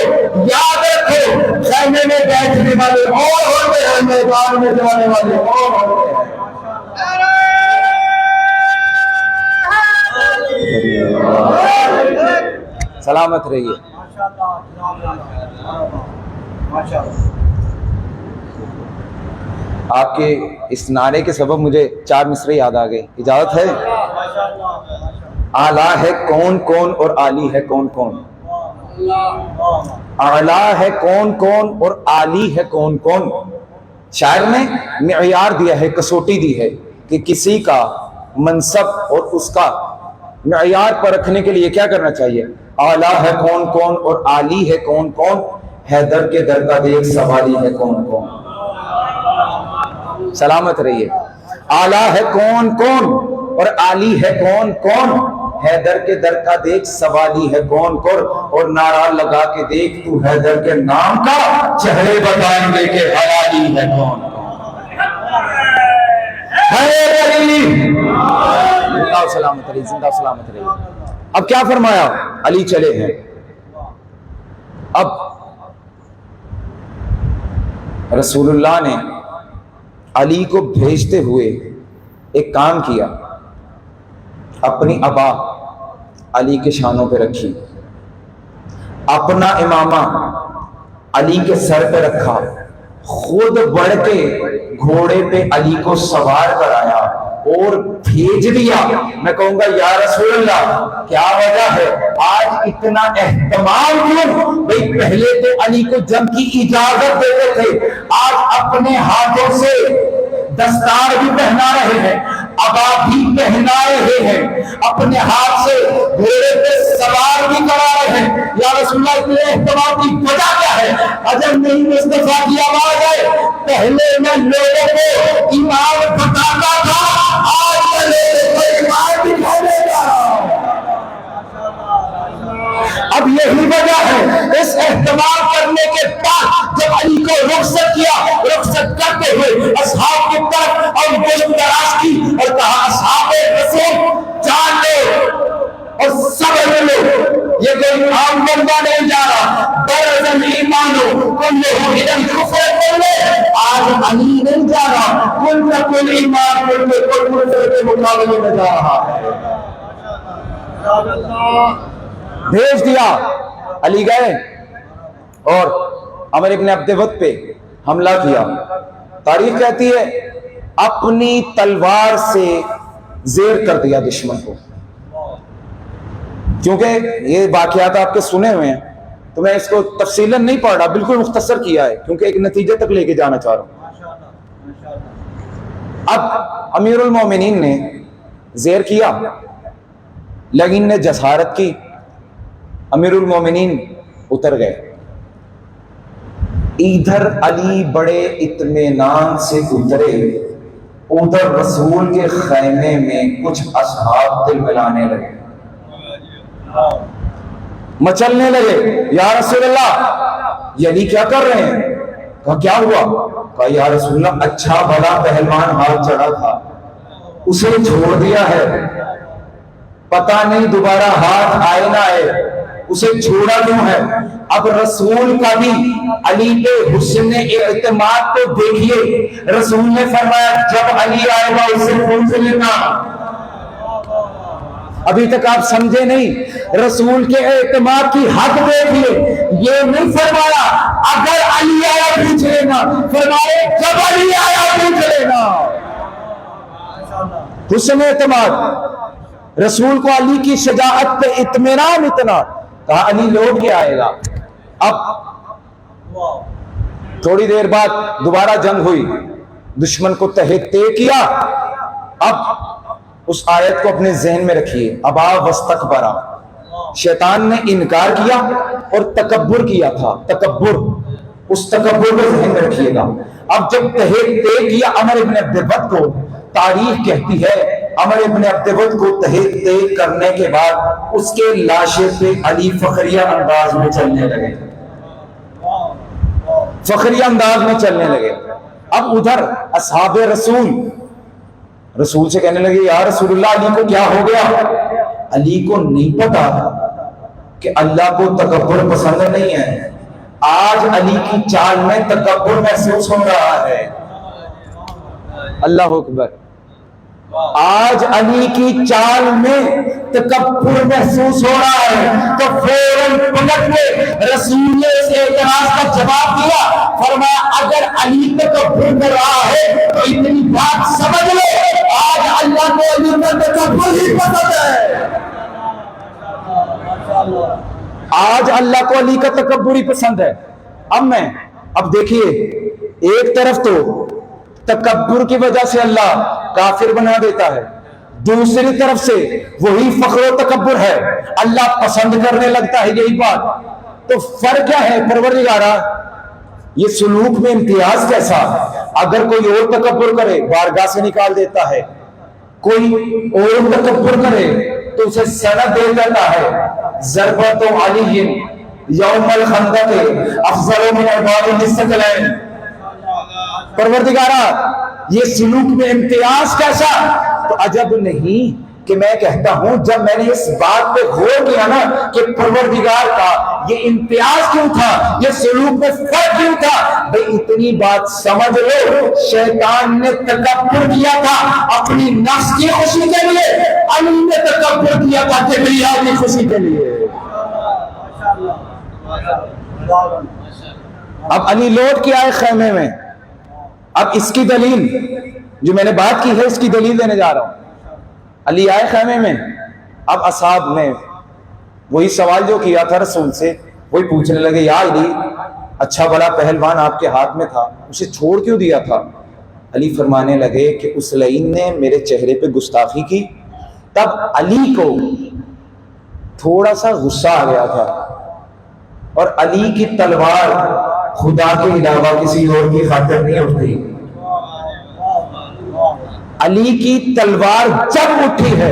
یاد رکھو خیمے میں بیٹھنے والے اور ہوتے ہیں, میدان میں جانے والے اور ہوتے ہیں. سلامت رہیے. آپ کے اس نعرے کے سبب مجھے 4 مصرے یاد آ گئے. اجازت ہے؟ اعلیٰ ہے کون کون اور عالی ہے کون کون. اعلیٰ ہے کون کون اور عالی ہے کون کون. شاعر نے معیار دیا ہے, کسوٹی دی ہے کہ کسی کا منصب اور اس کا معیار پر رکھنے کے لیے کیا کرنا چاہیے. اعلیٰ ہے کون کون اور عالی ہے کون کون, حیدر کے در کا دیکھ سوالی ہے کون کون. سلامت رہیے. اعلیٰ ہے کون کون اور عالی ہے کون کون, حیدر کے در کا دیکھ سوالی ہے کون کون. اور نعرہ لگا کے دیکھ تو حیدر کے نام کا, چہرے بتائیں گے کہ حیالی ہے کون کون. زندہ سلامت رہی, زندہ سلامت رہی. اب کیا فرمایا؟ علی چلے ہیں. اب رسول اللہ نے علی کو بھیجتے ہوئے ایک کام کیا, اپنی ابا علی کے شانوں پہ رکھی, اپنا امامہ علی کے سر پہ رکھا, خود بڑھ کے گھوڑے پہ علی کو سوار کرایا اور بھیج دیا. میں کہوں گا یا رسول اللہ کیا وجہ ہے آج اتنا اہتمام کیوں؟ بھئی پہلے تو علی کو جنگ کی اجازت دیتے تھے, آج اپنے ہاتھوں سے دستار بھی پہنا رہے ہیں, ابا بھی پہنا رہے ہیں, اپنے ہاتھ سے گھوڑے پہ سوار بھی کرا رہے ہیں. یا رسول اللہ اتنے اہتمام کی وجہ کیا ہے؟ اجب نہیں مصطفیٰ کی آواز ہے, پہلے میں لوگوں کو ایمان بتاتا تھا, آج میں لوگوں کو ایمان بھی کھانے جا رہا ہوں. اب یہی وجہ ہے اس اہتمام کرنے کے بعد جب علی کو رخصت کیا, رخصت کرتے ہوئے اصحاب کی طرف اور گوشت دراز کی اور کہا اصحاب رسول جان لو اور صبر لو, یہ کوئی عام بندہ نہیں جا رہا, برزن ایمانو کلہو ادھر کفر کرنے. آج علی نہیں جا رہا, کل ایمان کل کے مقابلے میں جا رہا ہے. بھیج دیا, علی گئے اور عمر ابن عبد ود پہ حملہ کیا. تاریخ کہتی ہے اپنی تلوار سے زیر کر دیا دشمن کو. کیونکہ یہ واقعات آپ کے سنے ہوئے ہیں تو میں اس کو تفصیلاً نہیں پڑھ رہا, بالکل مختصر کیا ہے کیونکہ ایک نتیجے تک لے کے جانا چاہ رہا ہوں. اب امیر المومنین نے زیر کیا, لیکن نے جسارت کی, امیر المومنین اتر گئے. ادھر علی بڑے اطمینان سے اترے, ادھر رسول کے خیمے میں کچھ اصحاب دل ملانے لگے, مچلنے لگے. یا رسول اللہ یہ علی کیا کر رہے ہیں؟ کہا کیا ہوا؟ کہا یا رسول اللہ اچھا بھلا پہلوان ہاتھ چڑھا تھا, اسے چھوڑ دیا ہے, پتہ نہیں دوبارہ ہاتھ آئے نہ آئے, اسے چھوڑا کیوں ہے؟ اب رسول کا بھی علی پہ حسن اعتماد کو دیکھیے. رسول نے فرمایا جب علی آئے گا اسے فون سے لینا. ابھی تک آپ سمجھے نہیں, رسول کے اعتماد کی حد دیکھیے. یہ نہیں فرمایا اگر علی آیا پوچھ لینا, فرمائے جب علی آیا پوچھ لینا. حسن اعتماد. رسول کو علی کی شجاعت پہ اطمینان اتنا, کہا علی لوٹ کے آئے گا. اب تھوڑی دیر بعد دوبارہ جنگ ہوئی, دشمن کو تحت کیا, اب اس آیت کو اپنے ذہن میں رکھیے، ابا واستکبرا، شیطان نے انکار کیا اور تکبر کیا تھا، تکبر، اس تکبر کو ذہن میں رکھیے گا۔ اب جب تہے کیا عمر ابن عبدود کو، تاریخ کہتی ہے عمر ابن عبدود کو تہے کرنے کے بعد اس کے لاشے پہ علی فخریہ انداز میں چلنے لگے، فخریہ انداز میں چلنے لگے۔ اب ادھر اصحاب رسول سے کہنے لگے یا رسول اللہ علی کو کیا ہو گیا؟ علی کو نہیں پتا کہ اللہ کو تکبر پسند نہیں ہے، آج علی کی چال میں تکبر محسوس ہو رہا ہے۔ اللہ اکبر، آج علی کی چال میں تکبر محسوس ہو رہا ہے۔ تو فوراً پلٹ کے رسول نے اس اعتراض کا جواب دیا، فرمایا اگر علی تکبر کر رہا ہے تو اتنی بات سمجھ لو، آج اللہ کو علی کا تکبر ہی پسند ہے، آج اللہ کو علی کا تکبر ہی پسند ہے۔ اب دیکھیے، ایک طرف تو تکبر کی وجہ سے اللہ کافر بنا دیتا ہے، دوسری طرف سے وہی فخر و تکبر ہے اللہ پسند کرنے لگتا ہے، یہی بات۔ تو فرق کیا ہے پروردگارا؟ یہ سلوک میں امتیاز کیسا؟ اگر کوئی اور تکبر کرے بارگاہ سے نکال دیتا ہے، کوئی اور تکبر کرے تو اسے سند دے دیتا ہے۔ ضربت علی یوم الخندق افضل من عباد الثقلین۔ پروردگارا یہ سلوک میں امتیاز کیسا؟ تو عجب نہیں کہ میں کہتا ہوں، جب میں نے اس بات پہ غور کیا نا کہ پروردگار کا یہ امتیاز کیوں تھا، یہ سلوک میں فرق کیوں تھا، بھئی اتنی بات سمجھ لو، شیطان نے تکبر کیا تھا اپنی نفس کی خوشی کے لیے، علی نے تکبر کیا تھا کبریاء کی خوشی کے لیے۔ اب علی لوٹ کے آئے خیمے میں۔ اب اس کی دلیل جو میں نے بات کی ہے، اس کی دلیل دینے جا رہا ہوں۔ علی آئے خیمے میں، اب اصحاب نے وہی سوال جو کیا تھا رسول سے وہی پوچھنے لگے، یا علی اچھا بڑا پہلوان آپ کے ہاتھ میں تھا، اسے چھوڑ کیوں دیا تھا؟ علی فرمانے لگے کہ اس لعین نے میرے چہرے پہ گستاخی کی۔ تب علی کو تھوڑا سا غصہ آ گیا تھا، اور علی کی تلوار خدا کے علاوہ کسی اور کی خاطر نہیں اٹھتی۔ علی کی تلوار جب اٹھی ہے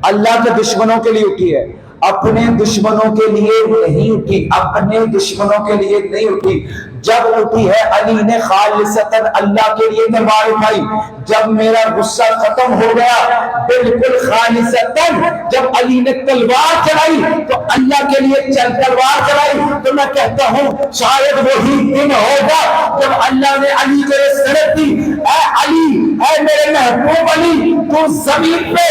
اللہ کے دشمنوں کے لیے اٹھی ہے، اپنے دشمنوں کے لیے نہیں اٹھی، اپنے دشمنوں کے لیے نہیں اٹھی۔ جب اٹھی ہے علی نے خالصتاً اللہ کے لیے تلوار اٹھائی۔ جب میرا غصہ ختم ہو گیا بالکل خالصتاً، جب علی نے تلوار چلائی تو اللہ کے لیے تلوار چلائی، تو میں کہتا ہوں شاید وہی دن ہوگا جب اللہ نے علی کو یہ سرت دی، اے علی، اے میرے محبوب علی، تو زمین پہ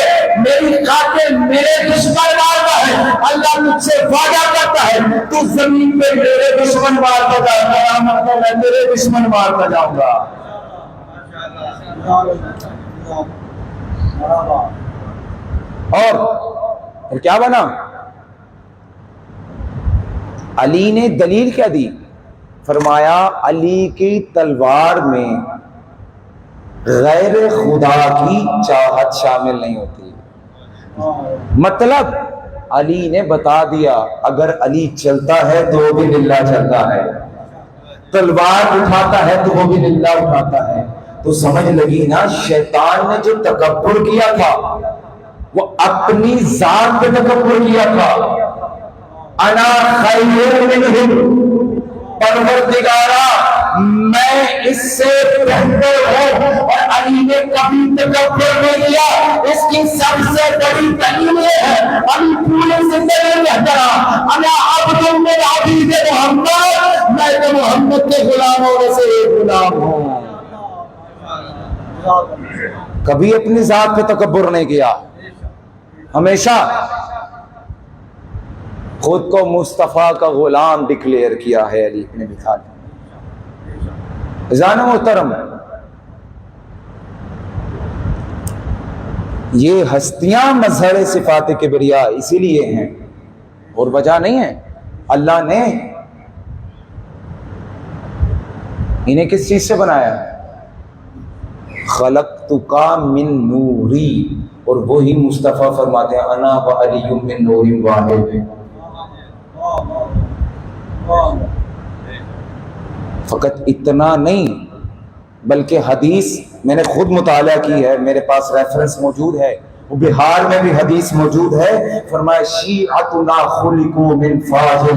میری خاطر میرے دشمن مارتا ہے، اللہ مجھ سے وعدہ کرتا ہے تو زمین پہ میرے دشمن مارتا جاؤں گا، میں میرے دشمن مارتا جاؤں گا۔ اور کیا بنا؟ علی نے دلیل کیا دی؟ فرمایا علی کی تلوار میں غیر خدا کی چاہت شامل نہیں ہوتی۔ مطلب علی نے بتا دیا اگر علی چلتا ہے تو وہ بھی للہ چلتا ہے، تلوار اٹھاتا ہے تو وہ بھی للہ اٹھاتا ہے۔ تو سمجھ لگی نا، شیطان نے جو تکبر کیا تھا وہ اپنی ذات پہ تکبر کیا تھا۔ انا خیر منہم، پروردگارا میں اس سے بہتر ہوں، اور علی نے کبھی تکبر نہیں کیا۔ اس کی سب سے بڑی دلیل یہ ہے، علی پوری زندگی میں کہا انا عبد من عبید محمد، میں تو محمد کے غلاموں میں سے ایک غلام ہوں۔ کبھی اپنی ذات پہ تکبر نہیں کیا، ہمیشہ خود کو مصطفیٰ کا غلام ڈکلیئر کیا ہے علی نے بھی کھا عزیزان محترم۔ یہ ہستیاں مظہر صفات کبریاء اسی لیے ہیں اور وجہ نہیں ہے۔ اللہ نے انہیں کس چیز سے بنایا؟ خلقتکا من نوری، اور وہی مصطفیٰ فرماتے ہیں انا و علی من نور واحد. فقط اتنا نہیں بلکہ حدیث میں نے خود مطالعہ کی ہے، میرے پاس ریفرنس موجود ہے، وہ بہار میں بھی حدیث موجود ہے. فرمایا شیعتنا خلقوا من فاضل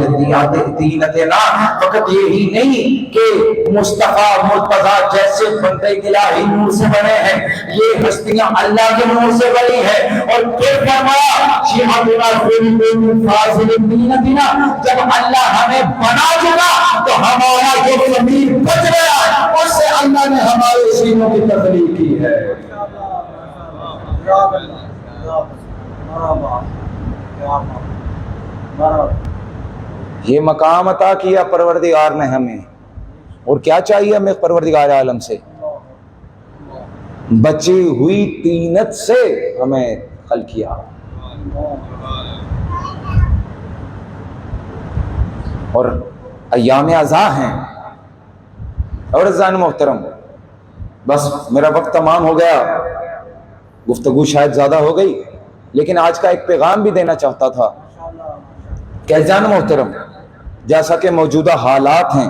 دینتنا، فقط یہی نہیں کہ مصطفیٰ مرتضیٰ جیسے بندے الہی نور سے بنے ہیں، یہ ہستیاں اللہ کے نور سے بنی ہیں. اور پھر فرمایا شیعتنا خلقوا من فاضل دینتنا، جب اللہ ہمیں بنا چکا تو ہمارا جو ضمیر بچ گیا اس سے اللہ نے ہمارے سینوں کی تخلیق کی ہے. یہ مقام عطا کیا پروردگار نے ہمیں، اور کیا چاہیے ہمیں پروردگار عالم سے؟ بچی ہوئی طینت سے ہمیں خلق کیا. اور ایام عزا ہیں. اور عزیزان محترم، بس میرا وقت تمام ہو گیا، گفتگو شاید زیادہ ہو گئی، لیکن آج کا ایک پیغام بھی دینا چاہتا تھا کہ عزیزان محترم، جیسا کہ موجودہ حالات ہیں،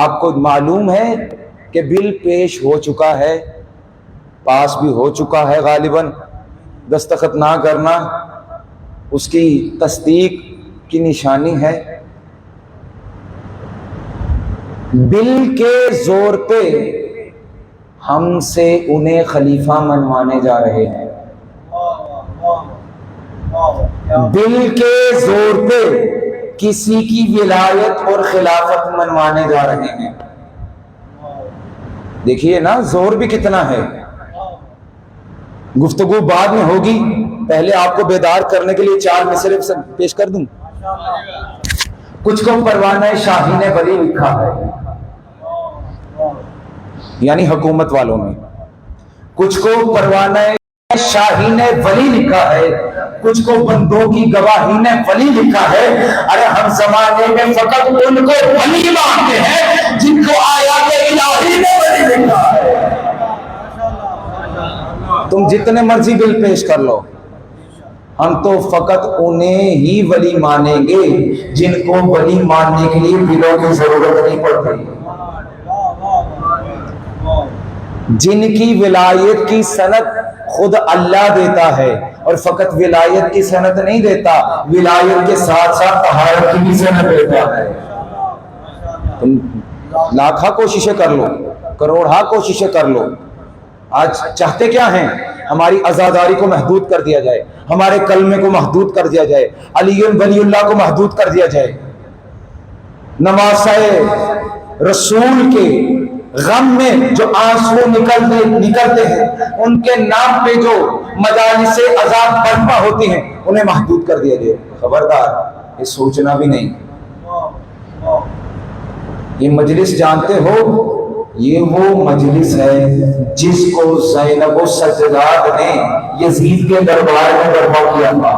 آپ کو معلوم ہے کہ بل پیش ہو چکا ہے، پاس بھی ہو چکا ہے، غالباً دستخط نہ کرنا اس کی تصدیق کی نشانی ہے. بل کے زور پہ ہم سے انہیں خلیفہ منوانے جا رہے ہیں. بل کے زور پہ کسی کی ولایت اور خلافت منوانے جا رہے ہیں. دیکھیے نا زور بھی کتنا ہے. گفتگو بعد میں ہوگی، پہلے آپ کو بیدار کرنے کے لیے 4 مصرے پیش کر دوں. کچھ کو پروانہ شاہین ولی لکھا ہے، یعنی حکومت والوں نے. کچھ کو پروانہ شاہین ولی لکھا ہے، کچھ کو بندوں کی گواہی نے ولی لکھا ہے. ارے ہم زمانے میں فقط ان کو ولی مانتے ہیں جن کو آیات الہی نے ولی لکھا ہے. تم جتنے مرضی بل پیش کر لو، ہم تو فقط انہیں ہی ولی مانیں گے جن کو ولی ماننے کے لیے بلوں کی ضرورت نہیں پڑتی، جن کی ولایت کی سند خود اللہ دیتا ہے. اور فقط ولایت کی سند نہیں دیتا، ولایت کے ساتھ ساتھ طہارت کی بھی سند دیتا ہے. تم لاکھاں کوششیں کر لو، کروڑہا کوششیں کر لو، آج چاہتے کیا ہیں؟ ہماری عزاداری کو محدود کر دیا جائے، ہمارے کلمے کو محدود کر دیا جائے، علی ولی اللہ کو محدود کر دیا جائے. نواسہ رسول کے غم میں جو آنسو نکلتے ہیں، ان کے نام پہ جو مجالس عذاب برپا ہوتی ہیں، انہیں محدود کر دیا جائے. خبردار، یہ سوچنا بھی نہیں. یہ مجلس جانتے ہو، یہ وہ مجلس ہے جس کو زینب و سجاد نے یزید کے دربار میں برپا کیا تھا.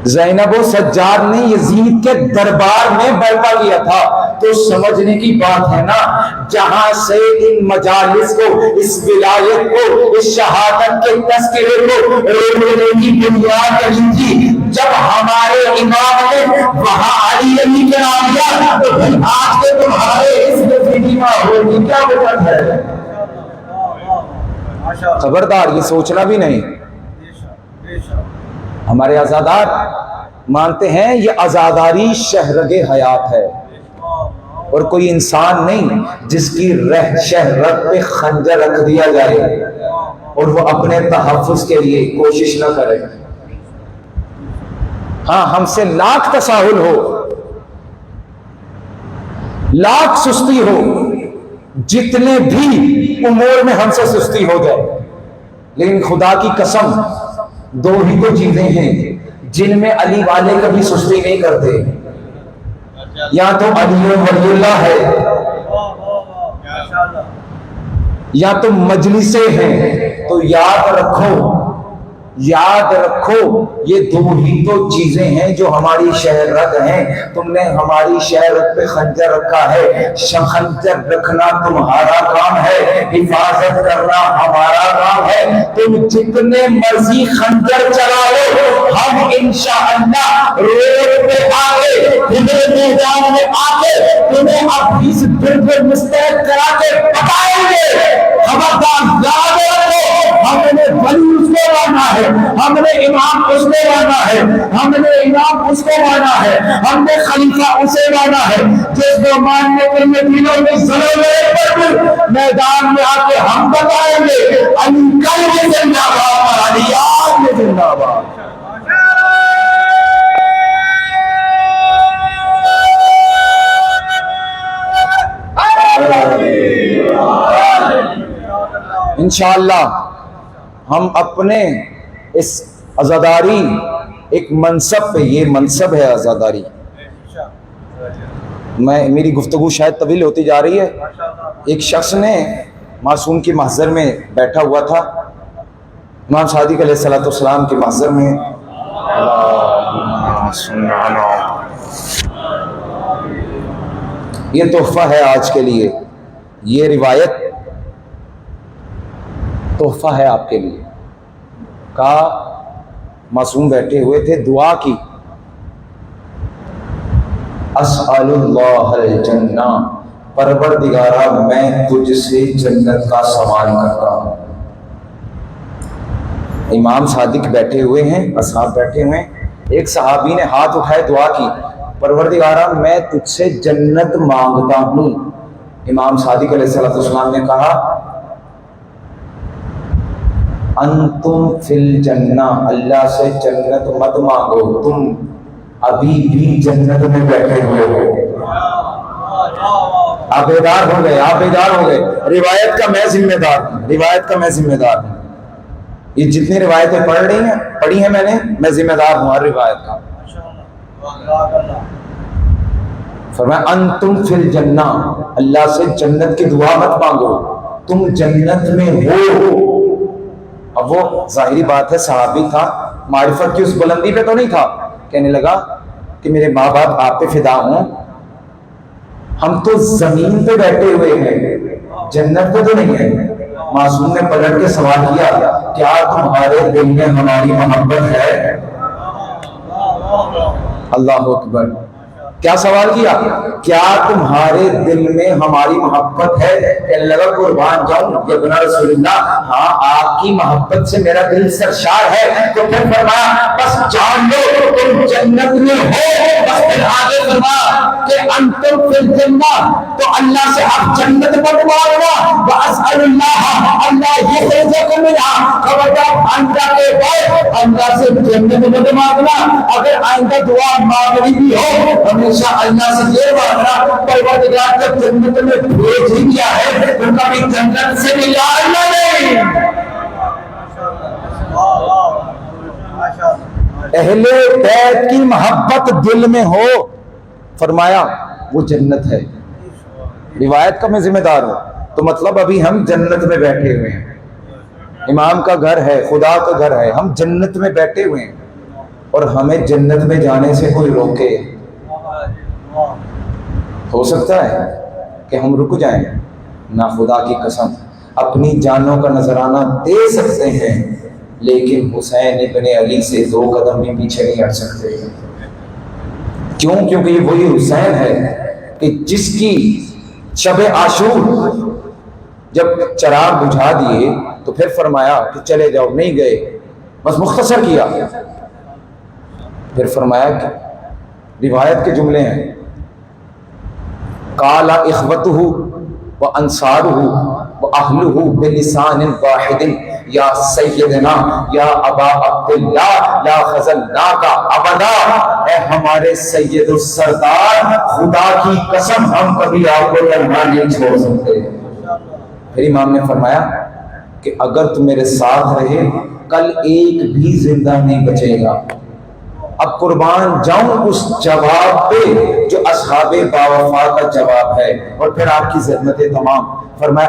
زینب و سجاد نے یزید کے دربار میں برپا کیا تھا. تو سمجھنے کی بات ہے نا، جہاں سے ان مجالس کو، اس ولایت کو، اس شہادت کے تذکرے کو روکنے کی بنیاد نہیں تھی. جب ہمارے امام نے وہاں علی علی کے نام دیا تو پھر آج کے تمہارے اس نتیجے میں ہوگی کیا وجہ ہے؟ خبردار، یہ سوچنا بھی نہیں. ہمارے آزادار مانتے ہیں یہ آزاداری شہرگ حیات ہے، اور کوئی انسان نہیں جس کی رہ شہرت پہ خنجر رکھ دیا جائے اور وہ اپنے تحفظ کے لیے کوشش نہ کرے. ہاں، ہم سے لاکھ تساہل ہو، لاکھ سستی ہو، جتنے بھی امور میں ہم سے سستی ہو جائے، لیکن خدا کی قسم 2 ہی تو چیزیں ہیں جن میں علی والے کبھی سستی نہیں کرتے. یا تو علی ولی اللہ ہے، یا تو مجلسیں ہیں. تو یاد رکھو یاد رکھو یہ دو ہی تو چیزیں ہیں جو ہماری شہرت ہیں. تم نے ہماری شہرت پہ خنجر رکھا ہے. خنجر رکھنا تمہارا کام ہے, حفاظت کرنا ہمارا کام ہے. تم جتنے مرضی خنجر چلاؤ, ہم انشاءاللہ روڈ پہ آ کے تمہیں میدان میں آ کے تمہیں اپنی سے بالکل مستعد کرا کے بتائیں گے. خبردار یاد رکھو, ہم نے ولی اس کو مانا ہے, ہم نے امام اس کو مانا ہے, ہم نے امام اس کو مانا ہے, ہم نے خلیفہ اسے مانا ہے. جس کو ماننے کے لیے دلوں میں ضرورت میدان میں آ کے ہم بتائیں گے علی کل زندہ باد, علی آج زندہ باد. انشاءاللہ ہم اپنے اس عزاداری ایک منصب پہ, یہ منصب ہے عزاداری. میری گفتگو شاید طویل ہوتی جا رہی ہے. ایک شخص نے معصوم کے محضر میں بیٹھا ہوا تھا, امام صادق علیہ السلام کے محضر میں. یہ تحفہ ہے آج کے لیے, یہ روایت تحفہ ہے آپ کے لیے. کہا معصوم بیٹھے ہوئے تھے, دعا کی, اسأل اللہ الجنہ, پروردگارا میں تجھ سے جنت کا سوال کرتا ہوں. امام صادق بیٹھے ہوئے ہیں, اصحاب بیٹھے ہوئے ہیں. ایک صحابی نے ہاتھ اٹھائے, دعا کی, پروردگارا میں تجھ سے جنت مانگتا ہوں. امام صادق علیہ السلام نے کہا انتم فی الجنہ, اللہ سے جنت مت مانگو, تم ابھی بھی جنت میں بیٹھے ہوئے ہو. آپ بیدار ہو گئے, آپ بیدار ہو گئے. روایت کا میں ذمہ دار ہوں, روایت کا میں ذمہ دار ہوں. یہ جتنی روایتیں پڑھی ہیں میں ذمہ دار ہوں ہر روایت کا. فرمایا انتم فی الجنہ, اللہ سے جنت کی دعا مت مانگو, تم جنت میں ہو. اب وہ ظاہری بات ہے صحابی تھا, معرفت کی اس بلندی پہ تو نہیں تھا. کہنے لگا کہ میرے ماں باپ آپ پہ فدا ہوں, ہم تو زمین پہ بیٹھے ہوئے ہیں, جنت پہ تو نہیں ہے. معصوم نے پلٹ کے سوال کیا, کیا تمہارے دل میں ہماری محبت ہے؟ اللہ اکبر. کیا سوال کیا, کیا تمہارے دل میں ہماری محبت ہے؟ کہنے لگا قربان جاؤں یا بنا رسول اللہ, ہاں آپ کی محبت سے میرا دل سرشار ہے. تو پھر فرمایا بس جان لو تم جنت میں ہو. بس پھر آگے فرمایا کہ انتم فی الجنہ, تو اللہ سے آپ جنت مت مانگنا. واسأل اللہ, اللہ یخرجکم منہا, خبردار آئندہ کے بعد اللہ سے جنت مت مانگنا. اگر آئندہ دعا مانگنی بھی ہو ہمیشہ اللہ سے یہ مانگنا, پروردگار جب جنت میں بھیج ہی دیا ہے تو کبھی جنت سے نکالنا نہیں. اہل بیت کی محبت دل میں ہو, فرمایا وہ جنت ہے. روایت کا میں ذمہ دار ہوں, تو مطلب ابھی ہم جنت میں بیٹھے ہوئے ہیں. امام کا گھر ہے, خدا کا گھر ہے, ہم جنت میں بیٹھے ہوئے ہیں. اور ہمیں جنت میں جانے سے کوئی روکے؟ ہو سکتا ہے کہ ہم رک جائیں؟ نہ, خدا کی قسم. اپنی جانوں کا نذرانہ دے سکتے ہیں لیکن حسین ابن علی سے 2 قدم بھی پیچھے نہیں ہٹ سکتے. کیوں؟ کیونکہ یہ وہی حسین ہے کہ جس کی شب عاشور جب چراغ بجھا دیے تو پھر فرمایا کہ چلے جاؤ, نہیں گئے, بس مختصر کیا. پھر فرمایا کہ روایت کے جملے ہیں, قال اخوته وانصاره واهله بلسان واحد یا سیدنا یا ابا عبداللہ لا خذلناک ابدا. اے ہمارے سید السردار, خدا کی قسم ہم کبھی آپ کو تنہا نہیں چھوڑ سکتے. پھر امام نے فرمایا کہ اگر تم میرے ساتھ رہے کل ایک بھی زندہ نہیں بچے گا. اب قربان جاؤں اس جواب پہ جو اصحاب باوفا کا جواب ہے. اور پھر آپ کی زحمتیں تمام. فرمایا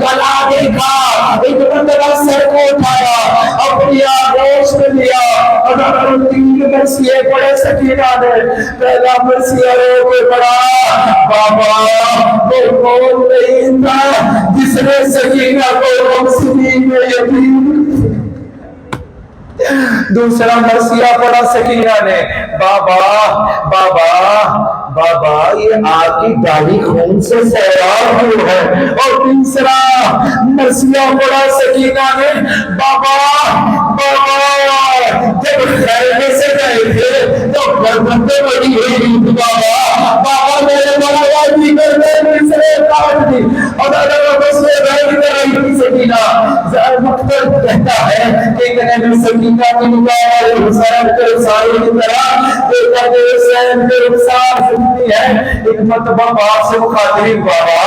گلا دیکھا، ایک مرتبہ سر کو اٹھایا، اپنی آغوش میں لیا، اگر 3 مرثیے پڑے سکینہ نے، پہلا مرثیہ رو کے پڑا، بابا وہ کون نہیں تھا جس نے سکینہ کو غمزدگی میں یتیم، دوسرا مرثیہ پڑا سکینہ نے، بابا بابا بابا یہ آپ کی داڑھی خون سے سیراب کیوں ہے، اور تیسرا مرثیہ پڑا سکینہ نے، بابا بابا جب خیمے سے گئے تھے تو گردن پہ بڑی ہوئی بابا بابا میرے بابا جی گردن سے کاٹ دی، اور اگر اس نے رہ رہی تھی سکینہ، مقتل کہتا ہے کہ میں نے سکینہ کی نگاہ اور حسین کے رخسارے کی طرح دیکھا کہ حسین کے رخسار سنتی ہے، ایک مرتبہ باپ سے مخاطب، بابا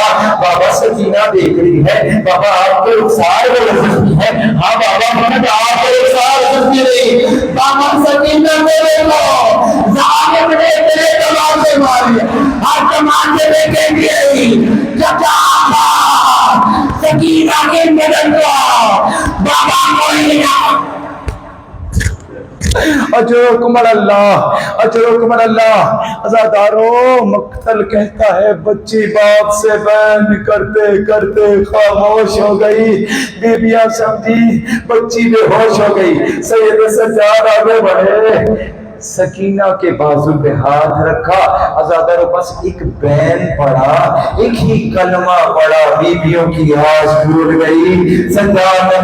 بابا سکینہ دیکھ رہی ہے، بابا آپ کے رخسار بڑے سنتی ہے، ہاں بابا محمد آپ کے رخسار سنتی رہی، بابا سکینہ میرے کو ظالم نے تیرے کمال سے ماری، ہر کمال سے لے کے گئی چچا سکینہ کے مدد کو بابا کوئی اجرکم اللہ اجرکم اللہ۔ عزادارو مقتل کہتا ہے بچی باپ سے بین کرتے کرتے خاموش ہو گئی، بیویاں سمجھی بچی بے ہوش ہو گئی، سید سجاد آگے بڑھے، سکینہ کے بازو پہ ہاتھ رکھا، عزادارو بس ایک بین پڑا، ایک ہی کلمہ پڑا، بیویوں کی آج بھول گئی، سجاد نے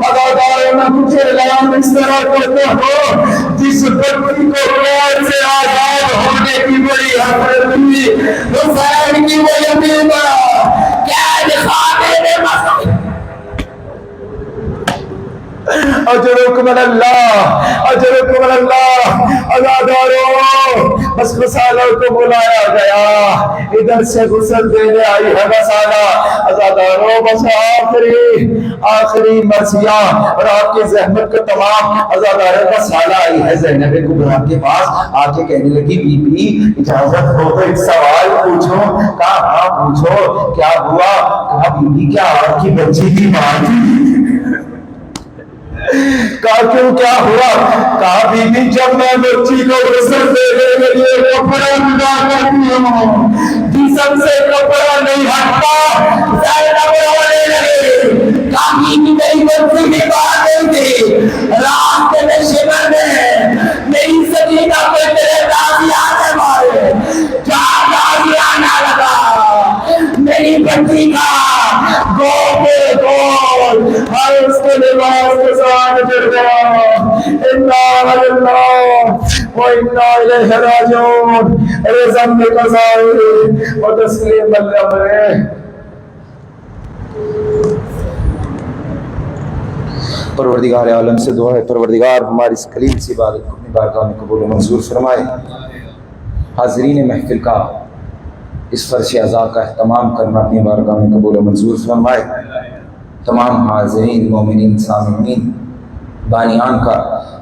عزادارو میں کچھ اعلان اس طرح کرتا ہوں، جس بچی کو پیر سے آزاد ہونے کی بڑی حسرت ہوئی، حسین کی وہ یتیمہ قید خانے میں مسجد، اجرکم اللہ اجرکم اللہ۔ عزادارو بس غسالہ کو بلایا گیا، ادھر سے غسل دینے آئی ہے غسالہ، عزادارو بس آخری مرثیہ اور آپ کی زحمت کا تمام، عزادارو غسالہ آئی ہے زینب کبریٰ کے پاس، آ کے کہنے لگی بی بی اجازت ہو تو ایک سوال پوچھو، کہا ہاں پوچھو، کیا ہوا، کہا بی بی کیا آپ کی بچی کی ماں تھی، کہا کیوں کیا ہوا، کہا بی بی جب میں بچی کو غسل دینے کے لیے کپڑا جدا کرتی ہوں جسم سے کپڑا نہیں ہٹتا، زینب رونے لگی، کہا بی بی میری بچی کی بات نہیں تھی، راستے میں شمر نے میری سکینہ پہ تیرے تازیانے مارے، چار تازیانہ لگا، میری بچی کا گوبے گول ہر اس کے لباس کے ساتھ جڑ گیا، انا للہ و انا الیہ راجعون، رزم قضائی و تسلیم الامر۔ پروردگار عالم سے دعا ہے پروردگار ہماری اس قلیل سی عبادت کو اپنی بارگاہ میں قبول و منظور فرمائے۔ حاضرین محفل کا اس فرش عزا کا اہتمام کرنا اپنی بارگاہ میں قبول و منظور فرمائے۔ تمام حاضرین مومنین سامعین بانیان کا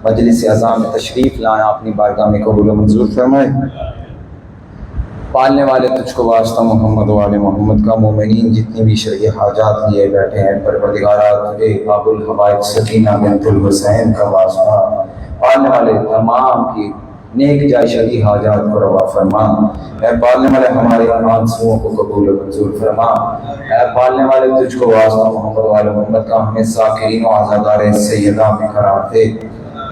مجلس عزا میں تشریف لائیں، اپنی بارگاہ میں قبول و منظور فرمائے۔ پالنے والے تجھ کو واسطہ محمد و آل محمد کا، مومنین جتنی بھی شرعی حاجات لیے بیٹھے ہیں، پروردگارہ تجھے باب الحوائج سکینہ بنت الحسین کا واسطہ، پالنے والے تمام کی نیک جائے شرعی حاجات کو روا فرما، اے پالنے والے ہمارے آنسوؤں کو قبول و منظور فرما، اے پالنے والے تجھ کو واسطہ محمد و آل محمد کا ہمیں ساکرین و عزادار سیدہ میں قرار دے،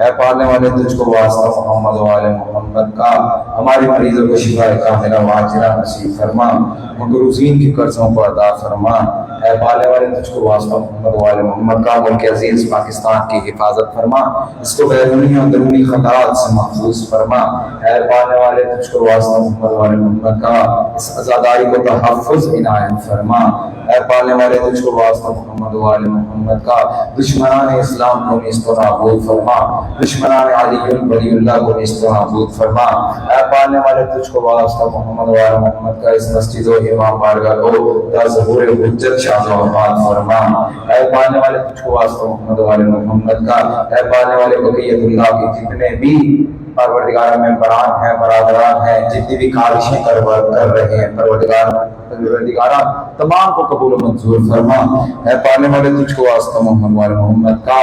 اے پالنے والے تجھ کو واسطہ محمد و آل محمد کا ہمارے مریضوں کو شفا کاملہ واجرہ نصیب فرما، مقروضین کی قرضوں کو ادا فرما، اے پالنے والے تجھ کو واسطہ محمد و آل محمد کا ملک عزیز پاکستان کی حفاظت فرما، اس کو بیرونی اور درونی خطرات سے محفوظ فرما، اے پالنے والے تجھ کو واسطہ محمد و آل محمد کا اس عزاداری کو تحفظ عنایت فرما، اے پالنے والے تجھ کو واسطہ محمد و آل محمد کا دشمنان اسلام کو نیست و نابود فرما، دشمنان علی ولی اللہ کو نیست و نابود فرما، اے پالنے والے تجھ کو واسطہ محمد و آل محمد کا اس مسجد و امام بارگاہ کو تا ظہور حجت شاد و آباد فرما، اے پالنے والے تجھ کو واسطہ محمد و آل محمد کا، اے پالنے والے بقیت اللہ کے جتنے بھی پروردگار ممبران ہیں، برادران ہیں، جتنی بھی کاوشیں کر رہے ہیں پروردگار تمام کو قبول و منظور فرما۔ اے پانے والے تجھ کو واسطہ محمد وال محمد کا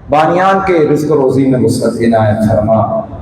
بانیان کے رزق و روزی میں وسعت عنایت فرما۔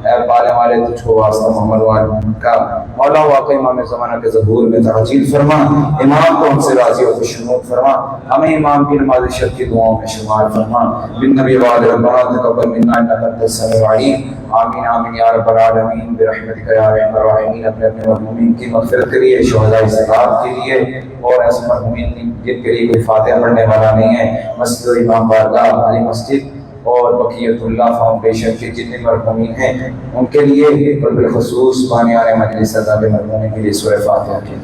اے پالنے والے تجھ کو واسطہ محمد وال کا مولا واقع امام زمانہ کے ظہور میں تعجیل فرما، امام کو ہم سے راضی و خوشنود فرما، ہمیں امام کی نماز شب کی دعاؤں میں شمار فرما۔ بن نبی وعد ربنا تقبل منا انک انت السمیع العلیم، آمین آمین یا رب العالمین برحمتک یا ارحم الراحمین۔ اپنے اپنے مرحومین کی مغفرت کے لیے، شہداء استغاثہ کے لیے، اور ایسے مرحومین جن کے لیے کوئی فاتحہ پڑھنے والا نہیں ہے، مسجد و امام بارگاہ علی مسجد اور بقیت اللہ فاؤنڈیشن کے جتنے مرحومین ہیں ان کے لیے، اور بالخصوص بانیان مجلس عزا کے مرحومین کے لیے سورہ فاتحہ کی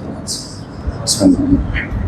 بسم اللہ۔